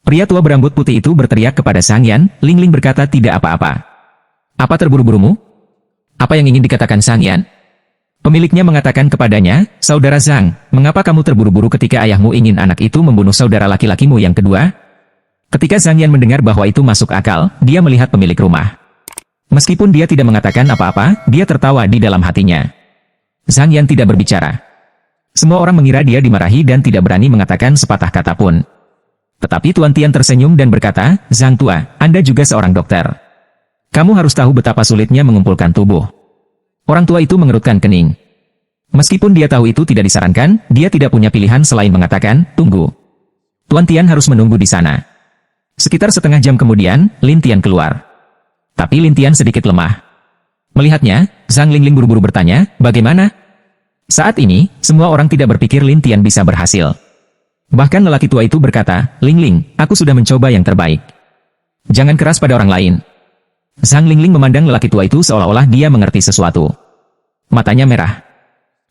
Pria tua berambut putih itu berteriak kepada Sang Yan. Lingling berkata tidak apa-apa. Apa terburu-burumu? Apa yang ingin dikatakan Sang Yan? Pemiliknya mengatakan kepadanya, Saudara Zhang, mengapa kamu terburu-buru ketika ayahmu ingin anak itu membunuh saudara laki-lakimu yang kedua? Ketika Sang Yan mendengar bahwa itu masuk akal, dia melihat pemilik rumah. Meskipun dia tidak mengatakan apa-apa, dia tertawa di dalam hatinya. Sang Yan tidak berbicara. Semua orang mengira dia dimarahi dan tidak berani mengatakan sepatah kata pun. Tetapi Tuan Tian tersenyum dan berkata, Zhang tua, Anda juga seorang dokter. Kamu harus tahu betapa sulitnya mengumpulkan tubuh. Orang tua itu mengerutkan kening. Meskipun dia tahu itu tidak disarankan, dia tidak punya pilihan selain mengatakan, tunggu. Tuan Tian harus menunggu di sana. Sekitar setengah jam kemudian, Lin Tian keluar. Tapi Lin Tian sedikit lemah. Melihatnya, Zhang Lingling buru-buru bertanya, bagaimana? Saat ini, semua orang tidak berpikir Lin Tian bisa berhasil. Bahkan lelaki tua itu berkata, Lingling, aku sudah mencoba yang terbaik. Jangan keras pada orang lain. Zhang Lingling memandang lelaki tua itu seolah-olah dia mengerti sesuatu. Matanya merah.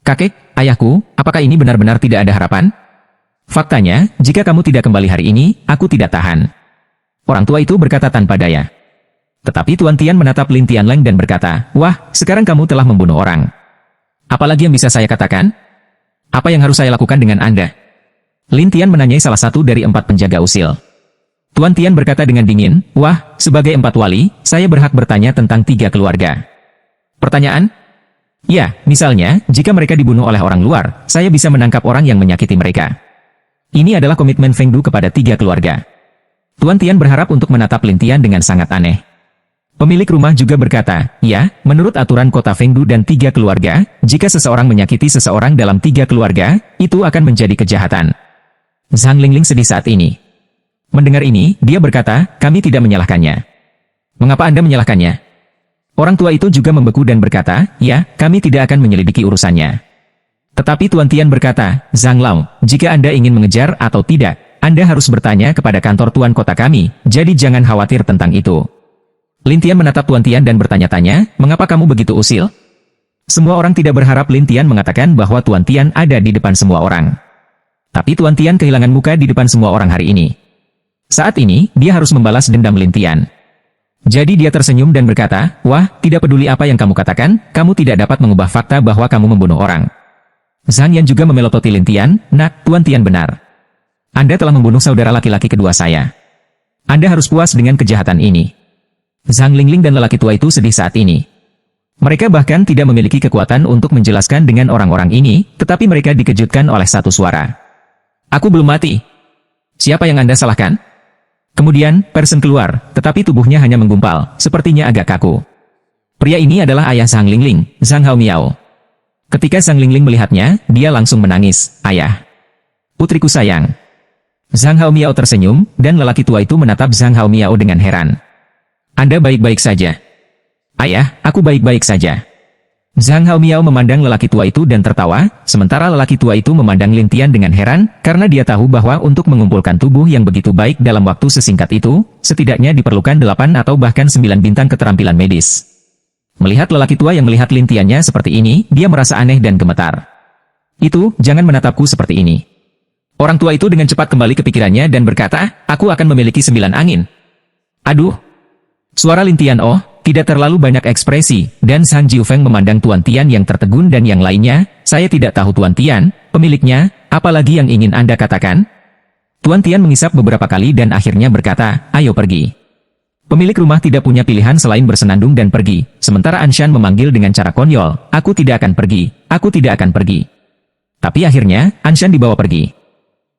Kakek, ayahku, apakah ini benar-benar tidak ada harapan? Faktanya, jika kamu tidak kembali hari ini, aku tidak tahan. Orang tua itu berkata tanpa daya. Tetapi Tuan Tian menatap Lin Tianleng dan berkata, wah, sekarang kamu telah membunuh orang. Apalagi yang bisa saya katakan? Apa yang harus saya lakukan dengan Anda? Lin Tian menanyai salah satu dari 4 penjaga usil. Tuan Tian berkata dengan dingin, wah, sebagai 4 wali, saya berhak bertanya tentang 3 keluarga. Pertanyaan? Ya, misalnya, jika mereka dibunuh oleh orang luar, saya bisa menangkap orang yang menyakiti mereka. Ini adalah komitmen Feng Du kepada 3 keluarga. Tuan Tian berharap untuk menatap Lin Tian dengan sangat aneh. Pemilik rumah juga berkata, ya, menurut aturan kota Feng Du dan 3 keluarga, jika seseorang menyakiti seseorang dalam 3 keluarga, itu akan menjadi kejahatan. Zhang Lingling sedih saat ini. Mendengar ini, dia berkata, kami tidak menyalahkannya. Mengapa Anda menyalahkannya? Orang tua itu juga membeku dan berkata, ya, kami tidak akan menyelidiki urusannya. Tetapi Tuan Tian berkata, Zhang Lao, jika Anda ingin mengejar atau tidak, Anda harus bertanya kepada kantor Tuan Kota kami, jadi jangan khawatir tentang itu. Lin Tian menatap Tuan Tian dan bertanya-tanya, mengapa kamu begitu usil? Semua orang tidak berharap Lin Tian mengatakan bahwa Tuan Tian ada di depan semua orang. Tapi Tuan Tian kehilangan muka di depan semua orang hari ini. Saat ini, dia harus membalas dendam Lin Tian. Jadi dia tersenyum dan berkata, wah, tidak peduli apa yang kamu katakan, kamu tidak dapat mengubah fakta bahwa kamu membunuh orang. Zhang Yan juga memelototi Lin Tian, nak, Tuan Tian benar. Anda telah membunuh saudara laki-laki kedua saya. Anda harus puas dengan kejahatan ini. Zhang Lingling dan lelaki tua itu sedih saat ini. Mereka bahkan tidak memiliki kekuatan untuk menjelaskan dengan orang-orang ini, tetapi mereka dikejutkan oleh satu suara. Aku belum mati. Siapa yang Anda salahkan? Kemudian, Person keluar, tetapi tubuhnya hanya menggumpal, sepertinya agak kaku. Pria ini adalah ayah Zhang Lingling, Zhang Hao Miao. Ketika Zhang Lingling melihatnya, dia langsung menangis, ayah. Putriku sayang. Zhang Hao Miao tersenyum, dan lelaki tua itu menatap Zhang Hao Miao dengan heran. Anda baik-baik saja. Ayah, aku baik-baik saja. Zhang Hao Miao memandang lelaki tua itu dan tertawa, sementara lelaki tua itu memandang Lin Tian dengan heran, karena dia tahu bahwa untuk mengumpulkan tubuh yang begitu baik dalam waktu sesingkat itu, setidaknya diperlukan 8 atau bahkan 9 bintang keterampilan medis. Melihat lelaki tua yang melihat Lin Tiannya seperti ini, dia merasa aneh dan gemetar. Itu, jangan menatapku seperti ini. Orang tua itu dengan cepat kembali ke pikirannya dan berkata, aku akan memiliki 9 angin. Aduh. Suara Lin Tian tidak terlalu banyak ekspresi, dan San Jiufeng memandang Tuan Tian yang tertegun dan yang lainnya, saya tidak tahu Tuan Tian, pemiliknya, apalagi yang ingin Anda katakan? Tuan Tian mengisap beberapa kali dan akhirnya berkata, ayo pergi. Pemilik rumah tidak punya pilihan selain bersenandung dan pergi, sementara Anshan memanggil dengan cara konyol, aku tidak akan pergi, aku tidak akan pergi. Tapi akhirnya, Anshan dibawa pergi.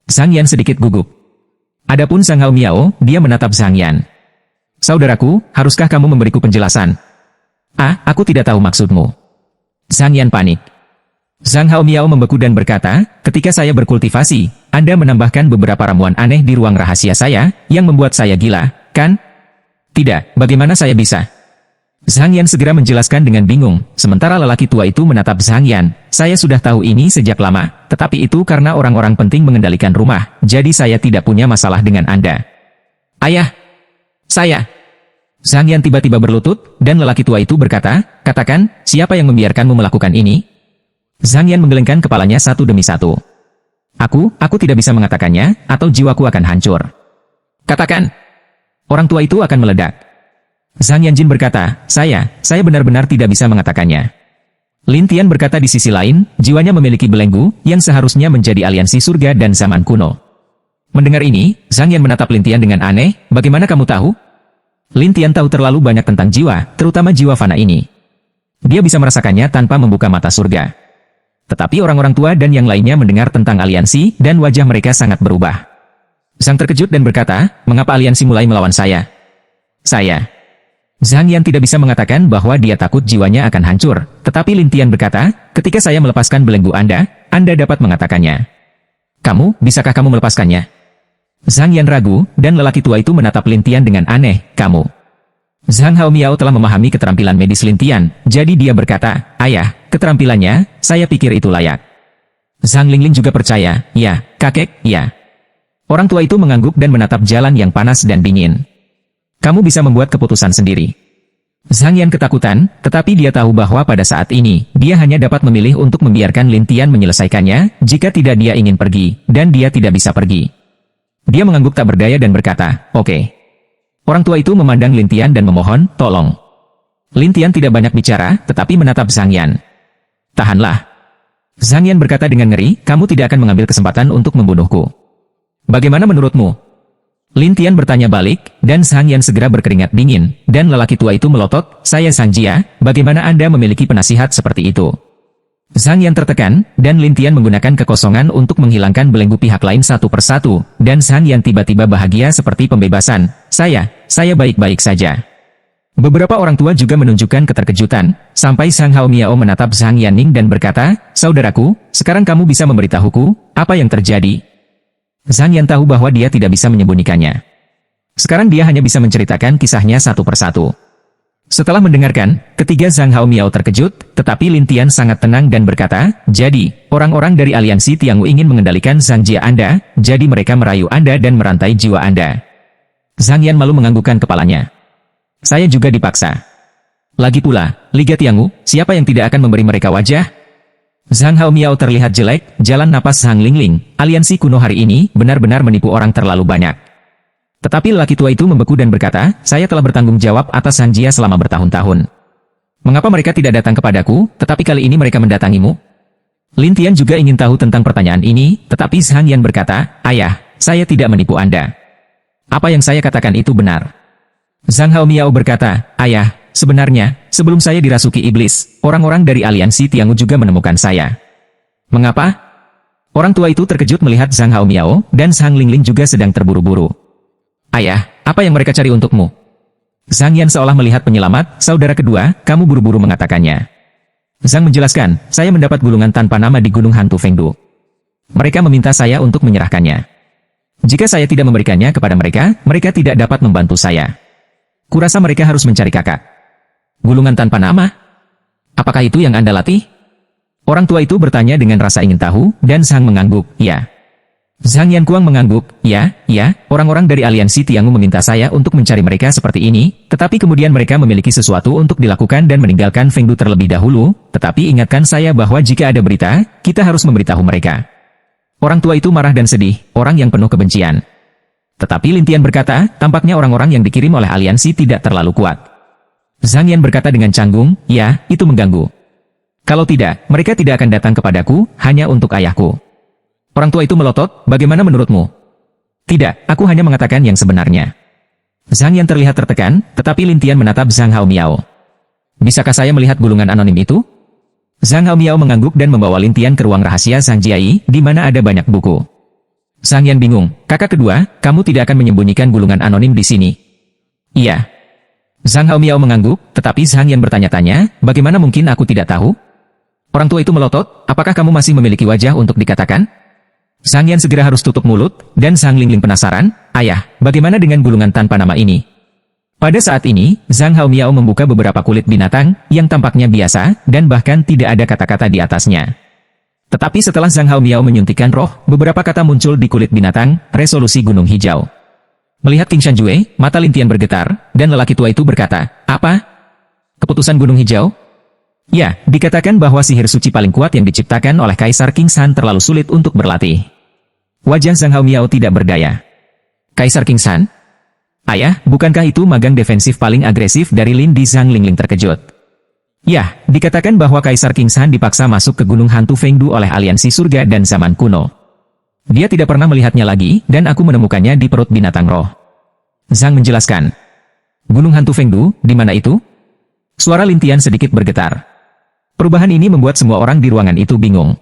Zhang Yan sedikit gugup. Adapun Zhang Hao Miao, dia menatap Zhang Yan. Saudaraku, haruskah kamu memberiku penjelasan? Aku tidak tahu maksudmu. Zhang Yan panik. Zhang Hao Miao membeku dan berkata, ketika saya berkultivasi, Anda menambahkan beberapa ramuan aneh di ruang rahasia saya, yang membuat saya gila, kan? Tidak, bagaimana saya bisa? Zhang Yan segera menjelaskan dengan bingung, sementara lelaki tua itu menatap Zhang Yan. Saya sudah tahu ini sejak lama, tetapi itu karena orang-orang penting mengendalikan rumah, jadi saya tidak punya masalah dengan Anda. Ayah! Saya! Zhang Yan tiba-tiba berlutut, dan lelaki tua itu berkata, katakan, siapa yang membiarkanmu melakukan ini? Zhang Yan menggelengkan kepalanya satu demi satu. Aku tidak bisa mengatakannya, atau jiwaku akan hancur. Katakan. Orang tua itu akan meledak. Zhang Yanjin berkata, saya benar-benar tidak bisa mengatakannya. Lin Tian berkata di sisi lain, jiwanya memiliki belenggu, yang seharusnya menjadi aliansi surga dan zaman kuno. Mendengar ini, Zhang Yan menatap Lin Tian dengan aneh, bagaimana kamu tahu? Lin Tian tahu terlalu banyak tentang jiwa, terutama jiwa fana ini. Dia bisa merasakannya tanpa membuka mata surga. Tetapi orang-orang tua dan yang lainnya mendengar tentang aliansi, dan wajah mereka sangat berubah. Zhang terkejut dan berkata, mengapa aliansi mulai melawan saya? Zhang Yan tidak bisa mengatakan bahwa dia takut jiwanya akan hancur, tetapi Lin Tian berkata, ketika saya melepaskan belenggu Anda dapat mengatakannya. Bisakah kamu melepaskannya? Zhang Yan ragu, dan lelaki tua itu menatap Lin Tian dengan aneh, kamu. Zhang Haomiao telah memahami keterampilan medis Lin Tian, jadi dia berkata, ayah, keterampilannya, saya pikir itu layak. Zhang Lingling juga percaya, ya, kakek, ya. Orang tua itu mengangguk dan menatap jalan yang panas dan dingin. Kamu bisa membuat keputusan sendiri. Zhang Yan ketakutan, tetapi dia tahu bahwa pada saat ini, dia hanya dapat memilih untuk membiarkan Lin Tian menyelesaikannya, jika tidak dia ingin pergi, dan dia tidak bisa pergi. Dia mengangguk tak berdaya dan berkata, oke. Orang tua itu memandang Lin Tian dan memohon, tolong. Lin Tian tidak banyak bicara, tetapi menatap Zhang Yan. Tahanlah. Zhang Yan berkata dengan ngeri, kamu tidak akan mengambil kesempatan untuk membunuhku. Bagaimana menurutmu? Lin Tian bertanya balik, dan Zhang Yan segera berkeringat dingin, dan lelaki tua itu melotot, saya Zhang Jia, bagaimana Anda memiliki penasihat seperti itu? Zhang Yan tertekan, dan Lin Tian menggunakan kekosongan untuk menghilangkan belenggu pihak lain satu persatu, dan Zhang Yan tiba-tiba bahagia seperti pembebasan, saya baik-baik saja. Beberapa orang tua juga menunjukkan keterkejutan, sampai Zhang Haomiao menatap Zhang Yanning dan berkata, saudaraku, sekarang kamu bisa memberitahuku, apa yang terjadi? Zhang Yan tahu bahwa dia tidak bisa menyembunyikannya. Sekarang dia hanya bisa menceritakan kisahnya satu persatu. Setelah mendengarkan, ketiga Zhang Haomiao terkejut, tetapi Lin Tian sangat tenang dan berkata, jadi, orang-orang dari aliansi Tiangwu ingin mengendalikan Zhang Jia Anda, jadi mereka merayu Anda dan merantai jiwa Anda. Zhang Yan malu menganggukkan kepalanya. Saya juga dipaksa. Lagi pula, Liga Tiangwu, siapa yang tidak akan memberi mereka wajah? Zhang Haomiao terlihat jelek, jalan napas Zhang Lingling, aliansi kuno hari ini benar-benar menipu orang terlalu banyak. Tetapi lelaki tua itu membeku dan berkata, saya telah bertanggung jawab atas Zhang Jia selama bertahun-tahun. Mengapa mereka tidak datang kepadaku, tetapi kali ini mereka mendatangimu? Lin Tian juga ingin tahu tentang pertanyaan ini, tetapi Zhang Yan berkata, ayah, saya tidak menipu Anda. Apa yang saya katakan itu benar. Zhang Haomiao berkata, ayah, sebenarnya, sebelum saya dirasuki iblis, orang-orang dari aliansi Tiangwu juga menemukan saya. Mengapa? Orang tua itu terkejut melihat Zhang Haomiao, dan Zhang Lingling juga sedang terburu-buru. Ayah, apa yang mereka cari untukmu? Zhang Yan seolah melihat penyelamat, saudara kedua, kamu buru-buru mengatakannya. Zhang menjelaskan, saya mendapat gulungan tanpa nama di Gunung Hantu Fengdu. Mereka meminta saya untuk menyerahkannya. Jika saya tidak memberikannya kepada mereka, mereka tidak dapat membantu saya. Kurasa mereka harus mencari kakak. Gulungan tanpa nama? Apakah itu yang Anda latih? Orang tua itu bertanya dengan rasa ingin tahu, dan Zhang mengangguk, ya. Zhang Yankuang mengangguk, ya, orang-orang dari aliansi Tiangwu meminta saya untuk mencari mereka seperti ini, tetapi kemudian mereka memiliki sesuatu untuk dilakukan dan meninggalkan Fengdu terlebih dahulu, tetapi ingatkan saya bahwa jika ada berita, kita harus memberitahu mereka. Orang tua itu marah dan sedih, orang yang penuh kebencian. Tetapi Lin Tian berkata, tampaknya orang-orang yang dikirim oleh aliansi tidak terlalu kuat. Zhang Yan berkata dengan canggung, ya, itu mengganggu. Kalau tidak, mereka tidak akan datang kepadaku, hanya untuk ayahku. Orang tua itu melotot, bagaimana menurutmu? Tidak, aku hanya mengatakan yang sebenarnya. Zhang Yan terlihat tertekan, tetapi Lin Tian menatap Zhang Haomiao. Bisakah saya melihat gulungan anonim itu? Zhang Haomiao mengangguk dan membawa Lin Tian ke ruang rahasia Zhang Jiai, di mana ada banyak buku. Zhang Yan bingung, kakak kedua, kamu tidak akan menyembunyikan gulungan anonim di sini? Iya. Zhang Haomiao mengangguk, tetapi Zhang Yan bertanya-tanya, bagaimana mungkin aku tidak tahu? Orang tua itu melotot, apakah kamu masih memiliki wajah untuk dikatakan? Zhang Yan segera harus tutup mulut, dan Zhang Lingling penasaran, ayah, bagaimana dengan gulungan tanpa nama ini? Pada saat ini, Zhang Haomiao membuka beberapa kulit binatang, yang tampaknya biasa, dan bahkan tidak ada kata-kata di atasnya. Tetapi setelah Zhang Haomiao menyuntikkan roh, beberapa kata muncul di kulit binatang, resolusi gunung hijau. Melihat King Shanjue, mata Lin Tian bergetar, dan lelaki tua itu berkata, apa? Keputusan gunung hijau? Ya, dikatakan bahwa sihir suci paling kuat yang diciptakan oleh Kaisar King San terlalu sulit untuk berlatih. Wajah Zhang Haomiao tidak berdaya. Kaisar King San? Ayah, bukankah itu magang defensif paling agresif dari Lin Di? Zhang Lingling terkejut. Ya, dikatakan bahwa Kaisar Kingshan dipaksa masuk ke Gunung Hantu Fengdu oleh aliansi surga dan zaman kuno. Dia tidak pernah melihatnya lagi, dan aku menemukannya di perut binatang roh. Zhang menjelaskan. Gunung Hantu Fengdu, di mana itu? Suara Lin Tian sedikit bergetar. Perubahan ini membuat semua orang di ruangan itu bingung.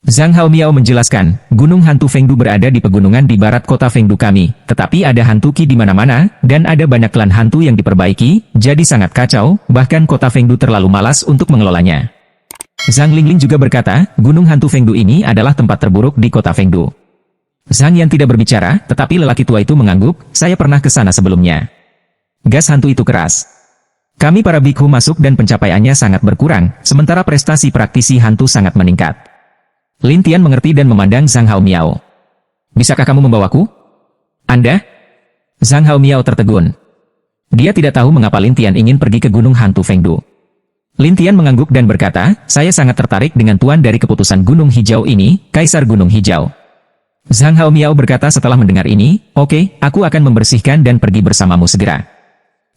Zhang Haomiao menjelaskan, Gunung Hantu Fengdu berada di pegunungan di barat kota Fengdu kami, tetapi ada hantu Qi di mana-mana, dan ada banyak klan hantu yang diperbaiki, jadi sangat kacau, bahkan kota Fengdu terlalu malas untuk mengelolanya. Zhang Lingling juga berkata, Gunung Hantu Fengdu ini adalah tempat terburuk di kota Fengdu. Zhang Yan tidak berbicara, tetapi lelaki tua itu mengangguk, saya pernah ke sana sebelumnya. Gas hantu itu keras. Kami para bikhu masuk dan pencapaiannya sangat berkurang, sementara prestasi praktisi hantu sangat meningkat. Lin Tian mengerti dan memandang Zhang Haomiao. Bisakah kamu membawaku? Anda? Zhang Haomiao tertegun. Dia tidak tahu mengapa Lin Tian ingin pergi ke Gunung Hantu Fengdu. Lin Tian mengangguk dan berkata, saya sangat tertarik dengan tuan dari keputusan Gunung Hijau ini, Kaisar Gunung Hijau. Zhang Haomiao berkata setelah mendengar ini, oke, aku akan membersihkan dan pergi bersamamu segera.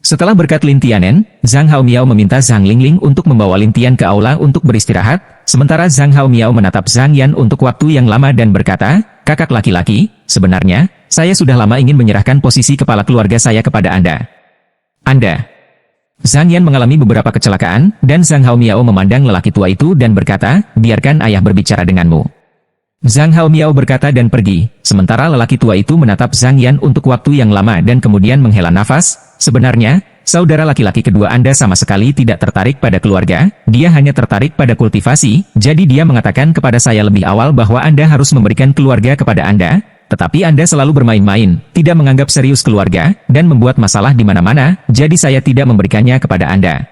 Setelah berkat Lin Tianen, Zhang Haomiao meminta Zhang Lingling untuk membawa Lin Tian ke aula untuk beristirahat, sementara Zhang Haomiao menatap Zhang Yan untuk waktu yang lama dan berkata, kakak laki-laki, sebenarnya, saya sudah lama ingin menyerahkan posisi kepala keluarga saya kepada Anda. Anda. Zhang Yan mengalami beberapa kecelakaan, dan Zhang Haomiao memandang lelaki tua itu dan berkata, biarkan ayah berbicara denganmu. Zhang Haomiao berkata dan pergi, sementara lelaki tua itu menatap Zhang Yan untuk waktu yang lama dan kemudian menghela nafas. Sebenarnya, saudara laki-laki kedua Anda sama sekali tidak tertarik pada keluarga, dia hanya tertarik pada kultivasi, jadi dia mengatakan kepada saya lebih awal bahwa Anda harus memberikan keluarga kepada Anda, tetapi Anda selalu bermain-main, tidak menganggap serius keluarga, dan membuat masalah di mana-mana, jadi saya tidak memberikannya kepada Anda.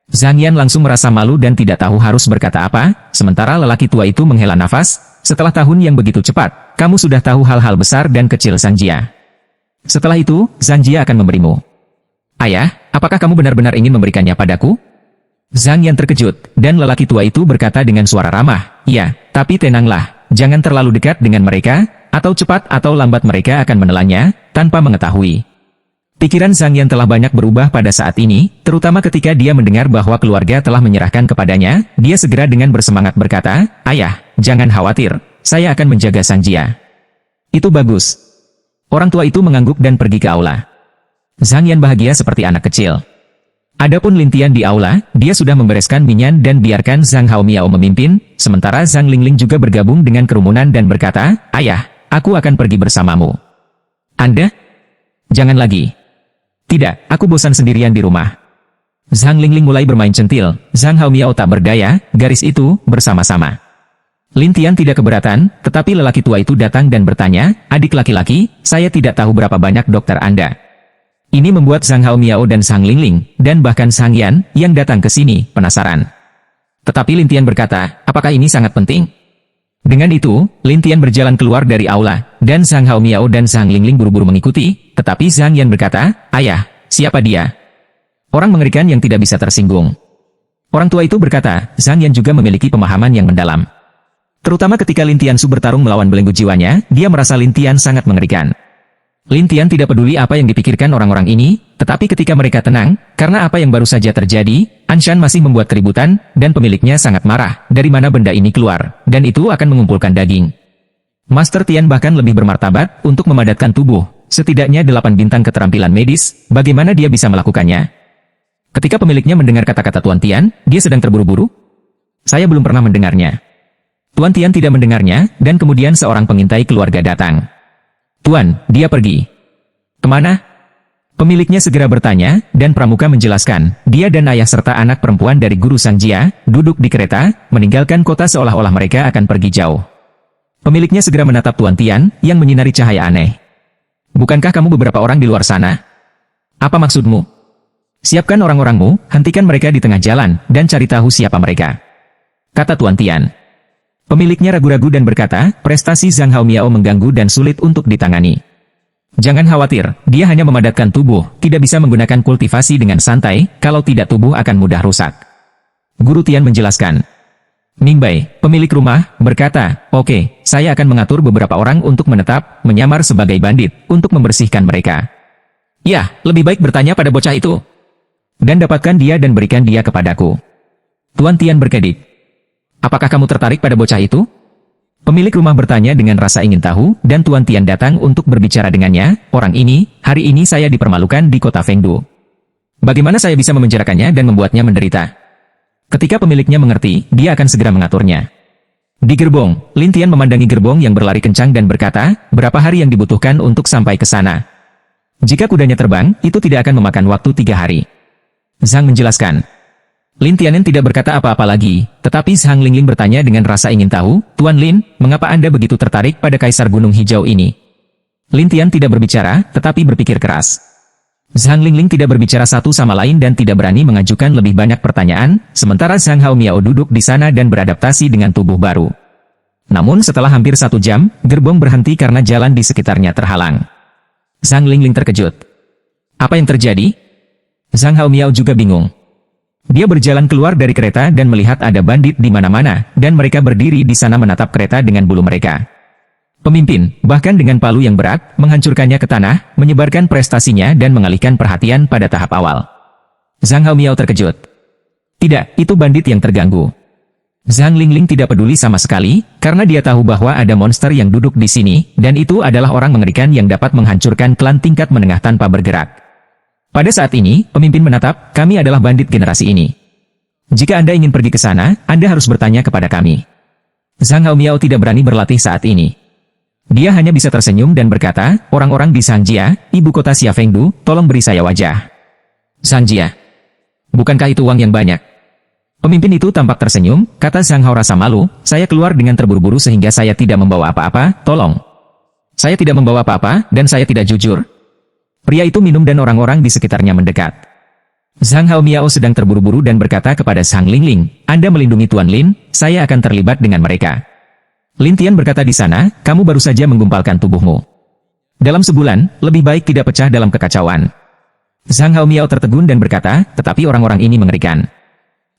Zhang Yan langsung merasa malu dan tidak tahu harus berkata apa, sementara lelaki tua itu menghela nafas, setelah tahun yang begitu cepat, kamu sudah tahu hal-hal besar dan kecil Zanjia. Setelah itu, Zanjia akan memberimu. Ayah, apakah kamu benar-benar ingin memberikannya padaku? Zhang Yan terkejut, dan lelaki tua itu berkata dengan suara ramah, iya, tapi tenanglah, jangan terlalu dekat dengan mereka, atau cepat atau lambat mereka akan menelannya, tanpa mengetahui. Pikiran Zhang Yan telah banyak berubah pada saat ini, terutama ketika dia mendengar bahwa keluarga telah menyerahkan kepadanya, dia segera dengan bersemangat berkata, ayah, jangan khawatir, saya akan menjaga Zanjia. Itu bagus. Orang tua itu mengangguk dan pergi ke aula. Zhang Yan bahagia seperti anak kecil. Adapun Lin Tian di aula, dia sudah membereskan minyan dan biarkan Zhang Haomiao memimpin, sementara Zhang Lingling juga bergabung dengan kerumunan dan berkata, ayah, aku akan pergi bersamamu. Anda? Jangan lagi. Tidak, aku bosan sendirian di rumah. Zhang Lingling mulai bermain centil, Zhang Haomiao tak berdaya, garis itu, bersama-sama. Lin Tian tidak keberatan, tetapi lelaki tua itu datang dan bertanya, adik laki-laki, saya tidak tahu berapa banyak dokter Anda. Ini membuat Zhang Haomiao dan Zhang Lingling, dan bahkan Zhang Yan, yang datang ke sini, penasaran. Tetapi Lin Tian berkata, apakah ini sangat penting? Dengan itu, Lin Tian berjalan keluar dari aula, dan Zhang Haomiao dan Zhang Lingling buru-buru mengikuti, tetapi Zhang Yan berkata, ayah, siapa dia? Orang mengerikan yang tidak bisa tersinggung. Orang tua itu berkata, Zhang Yan juga memiliki pemahaman yang mendalam. Terutama ketika Lin Tian Su bertarung melawan belenggu jiwanya, dia merasa Lin Tian sangat mengerikan. Lin Tian tidak peduli apa yang dipikirkan orang-orang ini, tetapi ketika mereka tenang, karena apa yang baru saja terjadi, Anshan masih membuat keributan, dan pemiliknya sangat marah, dari mana benda ini keluar, dan itu akan mengumpulkan daging. Master Tian bahkan lebih bermartabat, untuk memadatkan tubuh, setidaknya 8 bintang keterampilan medis, bagaimana dia bisa melakukannya? Ketika pemiliknya mendengar kata-kata Tuan Tian, dia sedang terburu-buru? Saya belum pernah mendengarnya. Tuan Tian tidak mendengarnya, dan kemudian seorang pengintai keluarga datang. Tuan, dia pergi. Kemana? Pemiliknya segera bertanya, dan pramuka menjelaskan, dia dan ayah serta anak perempuan dari guru Zanjia, duduk di kereta, meninggalkan kota seolah-olah mereka akan pergi jauh. Pemiliknya segera menatap Tuan Tian, yang menyinari cahaya aneh. Bukankah kamu beberapa orang di luar sana? Apa maksudmu? Siapkan orang-orangmu, hentikan mereka di tengah jalan, dan cari tahu siapa mereka. Kata Tuan Tian. Pemiliknya ragu-ragu dan berkata, prestasi Zhang Haomiao mengganggu dan sulit untuk ditangani. Jangan khawatir, dia hanya memadatkan tubuh, tidak bisa menggunakan kultivasi dengan santai, kalau tidak tubuh akan mudah rusak. Guru Tian menjelaskan. Mingbai, pemilik rumah, berkata, oke, saya akan mengatur beberapa orang untuk menetap, menyamar sebagai bandit, untuk membersihkan mereka. Ya, lebih baik bertanya pada bocah itu. Dan dapatkan dia dan berikan dia kepadaku. Tuan Tian berkedip. Apakah kamu tertarik pada bocah itu? Pemilik rumah bertanya dengan rasa ingin tahu, dan Tuan Tian datang untuk berbicara dengannya. Orang ini, hari ini saya dipermalukan di kota Fengdu. Bagaimana saya bisa memenjarakannya dan membuatnya menderita? Ketika pemiliknya mengerti, dia akan segera mengaturnya. Di gerbong, Lin Tian memandangi gerbong yang berlari kencang dan berkata, berapa hari yang dibutuhkan untuk sampai ke sana? Jika kudanya terbang, itu tidak akan memakan waktu 3 hari. Zhang menjelaskan. Lin Tianen tidak berkata apa-apa lagi, tetapi Zhang Lingling bertanya dengan rasa ingin tahu, Tuan Lin, mengapa Anda begitu tertarik pada Kaisar Gunung Hijau ini? Lin Tian tidak berbicara, tetapi berpikir keras. Zhang Lingling tidak berbicara satu sama lain dan tidak berani mengajukan lebih banyak pertanyaan, sementara Zhang Haomiao duduk di sana dan beradaptasi dengan tubuh baru. Namun setelah hampir 1 jam, gerbong berhenti karena jalan di sekitarnya terhalang. Zhang Lingling terkejut. Apa yang terjadi? Zhang Haomiao juga bingung. Dia berjalan keluar dari kereta dan melihat ada bandit di mana-mana, dan mereka berdiri di sana menatap kereta dengan bulu mereka. Pemimpin, bahkan dengan palu yang berat, menghancurkannya ke tanah, menyebarkan prestasinya dan mengalihkan perhatian pada tahap awal. Zhang Haomiao terkejut. Tidak, itu bandit yang terganggu. Zhang Lingling tidak peduli sama sekali, karena dia tahu bahwa ada monster yang duduk di sini, dan itu adalah orang mengerikan yang dapat menghancurkan klan tingkat menengah tanpa bergerak. Pada saat ini, pemimpin menatap, kami adalah bandit generasi ini. Jika Anda ingin pergi ke sana, Anda harus bertanya kepada kami. Zhang Haomiao tidak berani berlatih saat ini. Dia hanya bisa tersenyum dan berkata, orang-orang di Sanjia, ibu kota Xia Fengdu, tolong beri saya wajah. Sanjia. Bukankah itu uang yang banyak? Pemimpin itu tampak tersenyum, kata Zhang Hao rasa malu, saya keluar dengan terburu-buru sehingga saya tidak membawa apa-apa, tolong. Saya tidak membawa apa-apa, dan saya tidak jujur. Pria itu minum dan orang-orang di sekitarnya mendekat. Zhang Haomiao sedang terburu-buru dan berkata kepada Zhang Lingling, Anda melindungi Tuan Lin, saya akan terlibat dengan mereka. Lin Tian berkata di sana, kamu baru saja menggumpalkan tubuhmu. Dalam sebulan, lebih baik tidak pecah dalam kekacauan. Zhang Haomiao tertegun dan berkata, tetapi orang-orang ini mengerikan.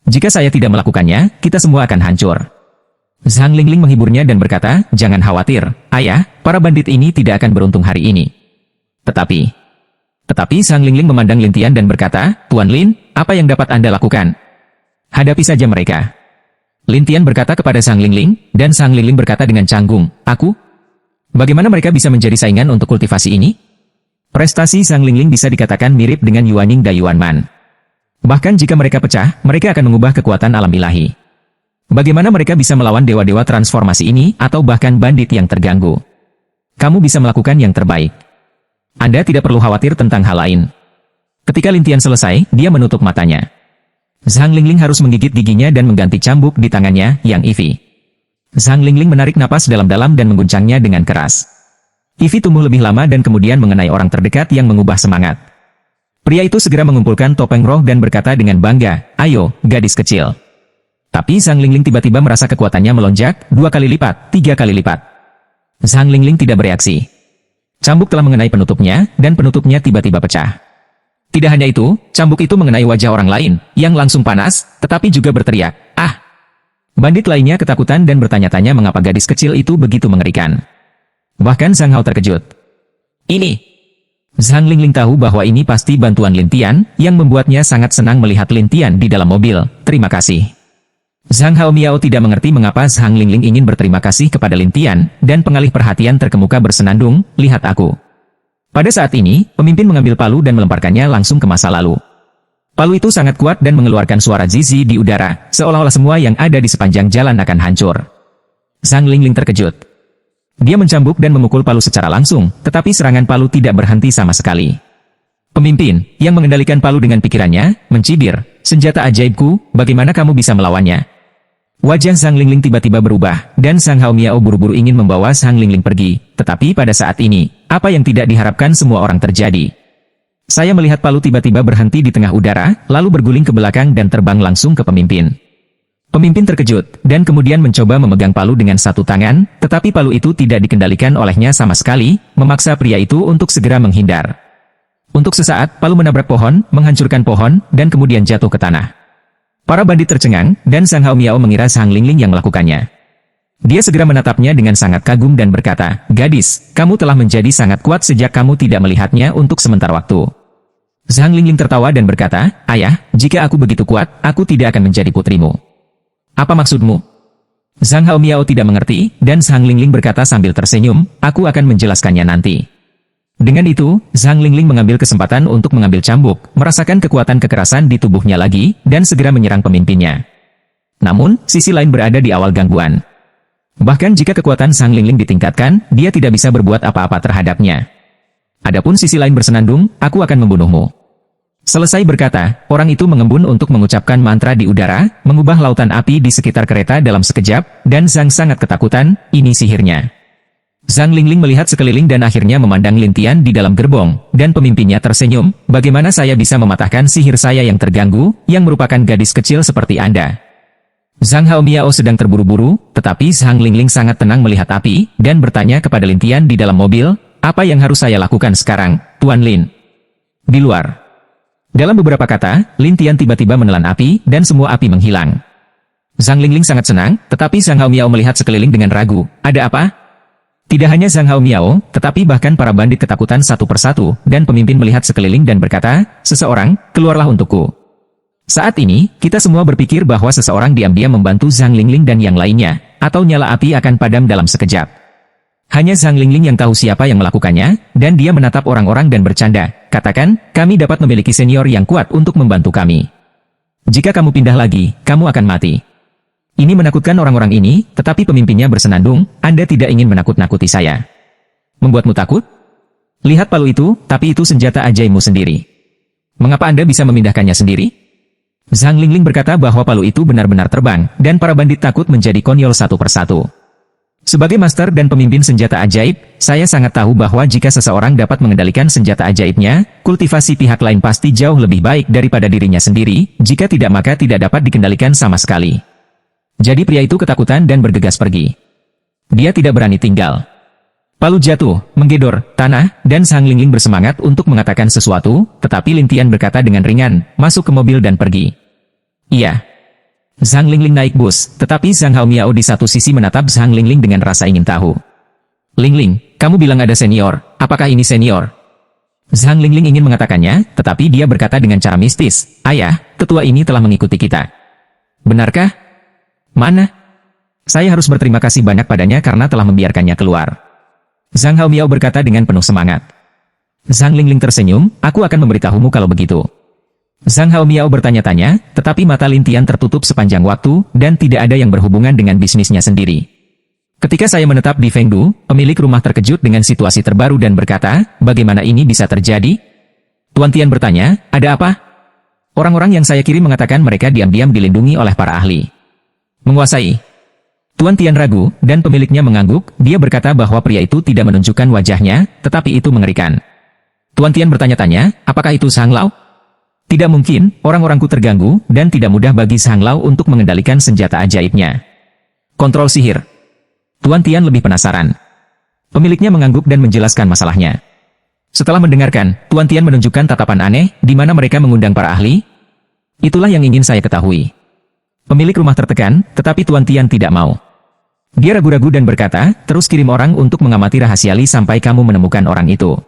Jika saya tidak melakukannya, kita semua akan hancur. Zhang Lingling menghiburnya dan berkata, jangan khawatir, ayah, para bandit ini tidak akan beruntung hari ini. Tetapi Zhang Lingling memandang Lin Tian dan berkata, Tuan Lin, apa yang dapat Anda lakukan? Hadapi saja mereka. Lin Tian berkata kepada Zhang Lingling, dan Zhang Lingling berkata dengan canggung, aku? Bagaimana mereka bisa menjadi saingan untuk kultivasi ini? Prestasi Zhang Lingling bisa dikatakan mirip dengan Yuaning dan Yuanman. Bahkan jika mereka pecah, mereka akan mengubah kekuatan alam ilahi. Bagaimana mereka bisa melawan dewa-dewa transformasi ini, atau bahkan bandit yang terganggu? Kamu bisa melakukan yang terbaik. Anda tidak perlu khawatir tentang hal lain. Ketika Lin Tian selesai, dia menutup matanya. Zhang Lingling harus menggigit giginya dan mengganti cambuk di tangannya, yang Ivy. Zhang Lingling menarik napas dalam-dalam dan mengguncangnya dengan keras. Ivy tumbuh lebih lama dan kemudian mengenai orang terdekat yang mengubah semangat. Pria itu segera mengumpulkan topeng roh dan berkata dengan bangga, ayo, gadis kecil. Tapi Zhang Lingling tiba-tiba merasa kekuatannya melonjak, 2 kali lipat, 3 kali lipat. Zhang Lingling tidak bereaksi. Cambuk telah mengenai penutupnya, dan penutupnya tiba-tiba pecah. Tidak hanya itu, cambuk itu mengenai wajah orang lain, yang langsung panas, tetapi juga berteriak, ah! Bandit lainnya ketakutan dan bertanya-tanya mengapa gadis kecil itu begitu mengerikan. Bahkan Zhang Hao terkejut. Ini! Zhang Lingling tahu bahwa ini pasti bantuan Lin Tian, yang membuatnya sangat senang melihat Lin Tian di dalam mobil. Terima kasih. Zhang Haomiao tidak mengerti mengapa Zhang Lingling ingin berterima kasih kepada Lin Tian, dan pengalih perhatian terkemuka bersenandung, lihat aku. Pada saat ini, pemimpin mengambil palu dan melemparkannya langsung ke masa lalu. Palu itu sangat kuat dan mengeluarkan suara zizi di udara, seolah-olah semua yang ada di sepanjang jalan akan hancur. Zhang Lingling terkejut. Dia mencambuk dan memukul palu secara langsung, tetapi serangan palu tidak berhenti sama sekali. Pemimpin, yang mengendalikan palu dengan pikirannya, mencibir, senjata ajaibku, bagaimana kamu bisa melawannya? Wajah Zhang Lingling tiba-tiba berubah, dan Zhang Haomiao buru-buru ingin membawa Zhang Lingling pergi, tetapi pada saat ini, apa yang tidak diharapkan semua orang terjadi. Saya melihat palu tiba-tiba berhenti di tengah udara, lalu berguling ke belakang dan terbang langsung ke pemimpin. Pemimpin terkejut, dan kemudian mencoba memegang palu dengan satu tangan, tetapi palu itu tidak dikendalikan olehnya sama sekali, memaksa pria itu untuk segera menghindar. Untuk sesaat, palu menabrak pohon, menghancurkan pohon, dan kemudian jatuh ke tanah. Para bandit tercengang, dan Zhang Haomiao mengira Zhang Lingling yang melakukannya. Dia segera menatapnya dengan sangat kagum dan berkata, "Gadis, kamu telah menjadi sangat kuat sejak kamu tidak melihatnya untuk sementara waktu." Zhang Lingling tertawa dan berkata, "Ayah, jika aku begitu kuat, aku tidak akan menjadi putrimu." "Apa maksudmu?" Zhang Haomiao tidak mengerti, dan Zhang Lingling berkata sambil tersenyum, "Aku akan menjelaskannya nanti." Dengan itu, Zhang Lingling mengambil kesempatan untuk mengambil cambuk, merasakan kekuatan kekerasan di tubuhnya lagi, dan segera menyerang pemimpinnya. Namun, sisi lain berada di awal gangguan. Bahkan jika kekuatan Zhang Lingling ditingkatkan, dia tidak bisa berbuat apa-apa terhadapnya. Adapun sisi lain bersenandung, "Aku akan membunuhmu." Selesai berkata, orang itu mengembun untuk mengucapkan mantra di udara, mengubah lautan api di sekitar kereta dalam sekejap, dan Zhang sangat ketakutan, ini sihirnya. Zhang Lingling melihat sekeliling dan akhirnya memandang Lin Tian di dalam gerbong, dan pemimpinnya tersenyum, "Bagaimana saya bisa mematahkan sihir saya yang terganggu, yang merupakan gadis kecil seperti Anda?" Zhang Haomiao sedang terburu-buru, tetapi Zhang Lingling sangat tenang melihat api, dan bertanya kepada Lin Tian di dalam mobil, "Apa yang harus saya lakukan sekarang, Tuan Lin?" Di luar. Dalam beberapa kata, Lin Tian tiba-tiba menelan api, dan semua api menghilang. Zhang Lingling sangat senang, tetapi Zhang Haomiao melihat sekeliling dengan ragu, "Ada apa?" Tidak hanya Zhang Haomiao, tetapi bahkan para bandit ketakutan satu persatu, dan pemimpin melihat sekeliling dan berkata, "Seseorang, keluarlah untukku." Saat ini, kita semua berpikir bahwa seseorang diam-diam membantu Zhang Lingling dan yang lainnya, atau nyala api akan padam dalam sekejap. Hanya Zhang Lingling yang tahu siapa yang melakukannya, dan dia menatap orang-orang dan bercanda, "Katakan, kami dapat memiliki senior yang kuat untuk membantu kami. Jika kamu pindah lagi, kamu akan mati." Ini menakutkan orang-orang ini, tetapi pemimpinnya bersenandung, "Anda tidak ingin menakut-nakuti saya. Membuatmu takut? Lihat palu itu, tapi itu senjata ajaibmu sendiri. Mengapa Anda bisa memindahkannya sendiri?" Zhang Lingling berkata bahwa palu itu benar-benar terbang, dan para bandit takut menjadi konyol satu persatu. Sebagai master dan pemimpin senjata ajaib, saya sangat tahu bahwa jika seseorang dapat mengendalikan senjata ajaibnya, kultivasi pihak lain pasti jauh lebih baik daripada dirinya sendiri, jika tidak maka tidak dapat dikendalikan sama sekali. Jadi pria itu ketakutan dan bergegas pergi. Dia tidak berani tinggal. Palu jatuh, menggedor tanah, dan Zhang Lingling bersemangat untuk mengatakan sesuatu, tetapi Lin Tian berkata dengan ringan, "Masuk ke mobil dan pergi." "Iya." Zhang Lingling naik bus, tetapi Zhang Haomiao di satu sisi menatap Zhang Lingling dengan rasa ingin tahu. "Lingling, kamu bilang ada senior, apakah ini senior?" Zhang Lingling ingin mengatakannya, tetapi dia berkata dengan cara mistis, "Ayah, tetua ini telah mengikuti kita." "Benarkah? Mana?" "Saya harus berterima kasih banyak padanya karena telah membiarkannya keluar." Zhang Haomiao berkata dengan penuh semangat. Zhang Lingling tersenyum, "Aku akan memberitahumu kalau begitu." Zhang Haomiao bertanya-tanya, tetapi mata Lin Tian tertutup sepanjang waktu, dan tidak ada yang berhubungan dengan bisnisnya sendiri. Ketika saya menetap di Fengdu, pemilik rumah terkejut dengan situasi terbaru dan berkata, "Bagaimana ini bisa terjadi?" Tuan Tian bertanya, "Ada apa?" "Orang-orang yang saya kirim mengatakan mereka diam-diam dilindungi oleh para ahli. Menguasai." Tuan Tian ragu, dan pemiliknya mengangguk, dia berkata bahwa pria itu tidak menunjukkan wajahnya, tetapi itu mengerikan. Tuan Tian bertanya-tanya, "Apakah itu Zhang Lao?" "Tidak mungkin, orang-orangku terganggu, dan tidak mudah bagi Zhang Lao untuk mengendalikan senjata ajaibnya." "Kontrol sihir." Tuan Tian lebih penasaran. Pemiliknya mengangguk dan menjelaskan masalahnya. Setelah mendengarkan, Tuan Tian menunjukkan tatapan aneh, di mana mereka mengundang para ahli. "Itulah yang ingin saya ketahui." Pemilik rumah tertekan, tetapi Tuan Tian tidak mau. Dia ragu-ragu dan berkata, "Terus kirim orang untuk mengamati rahasia Li sampai kamu menemukan orang itu."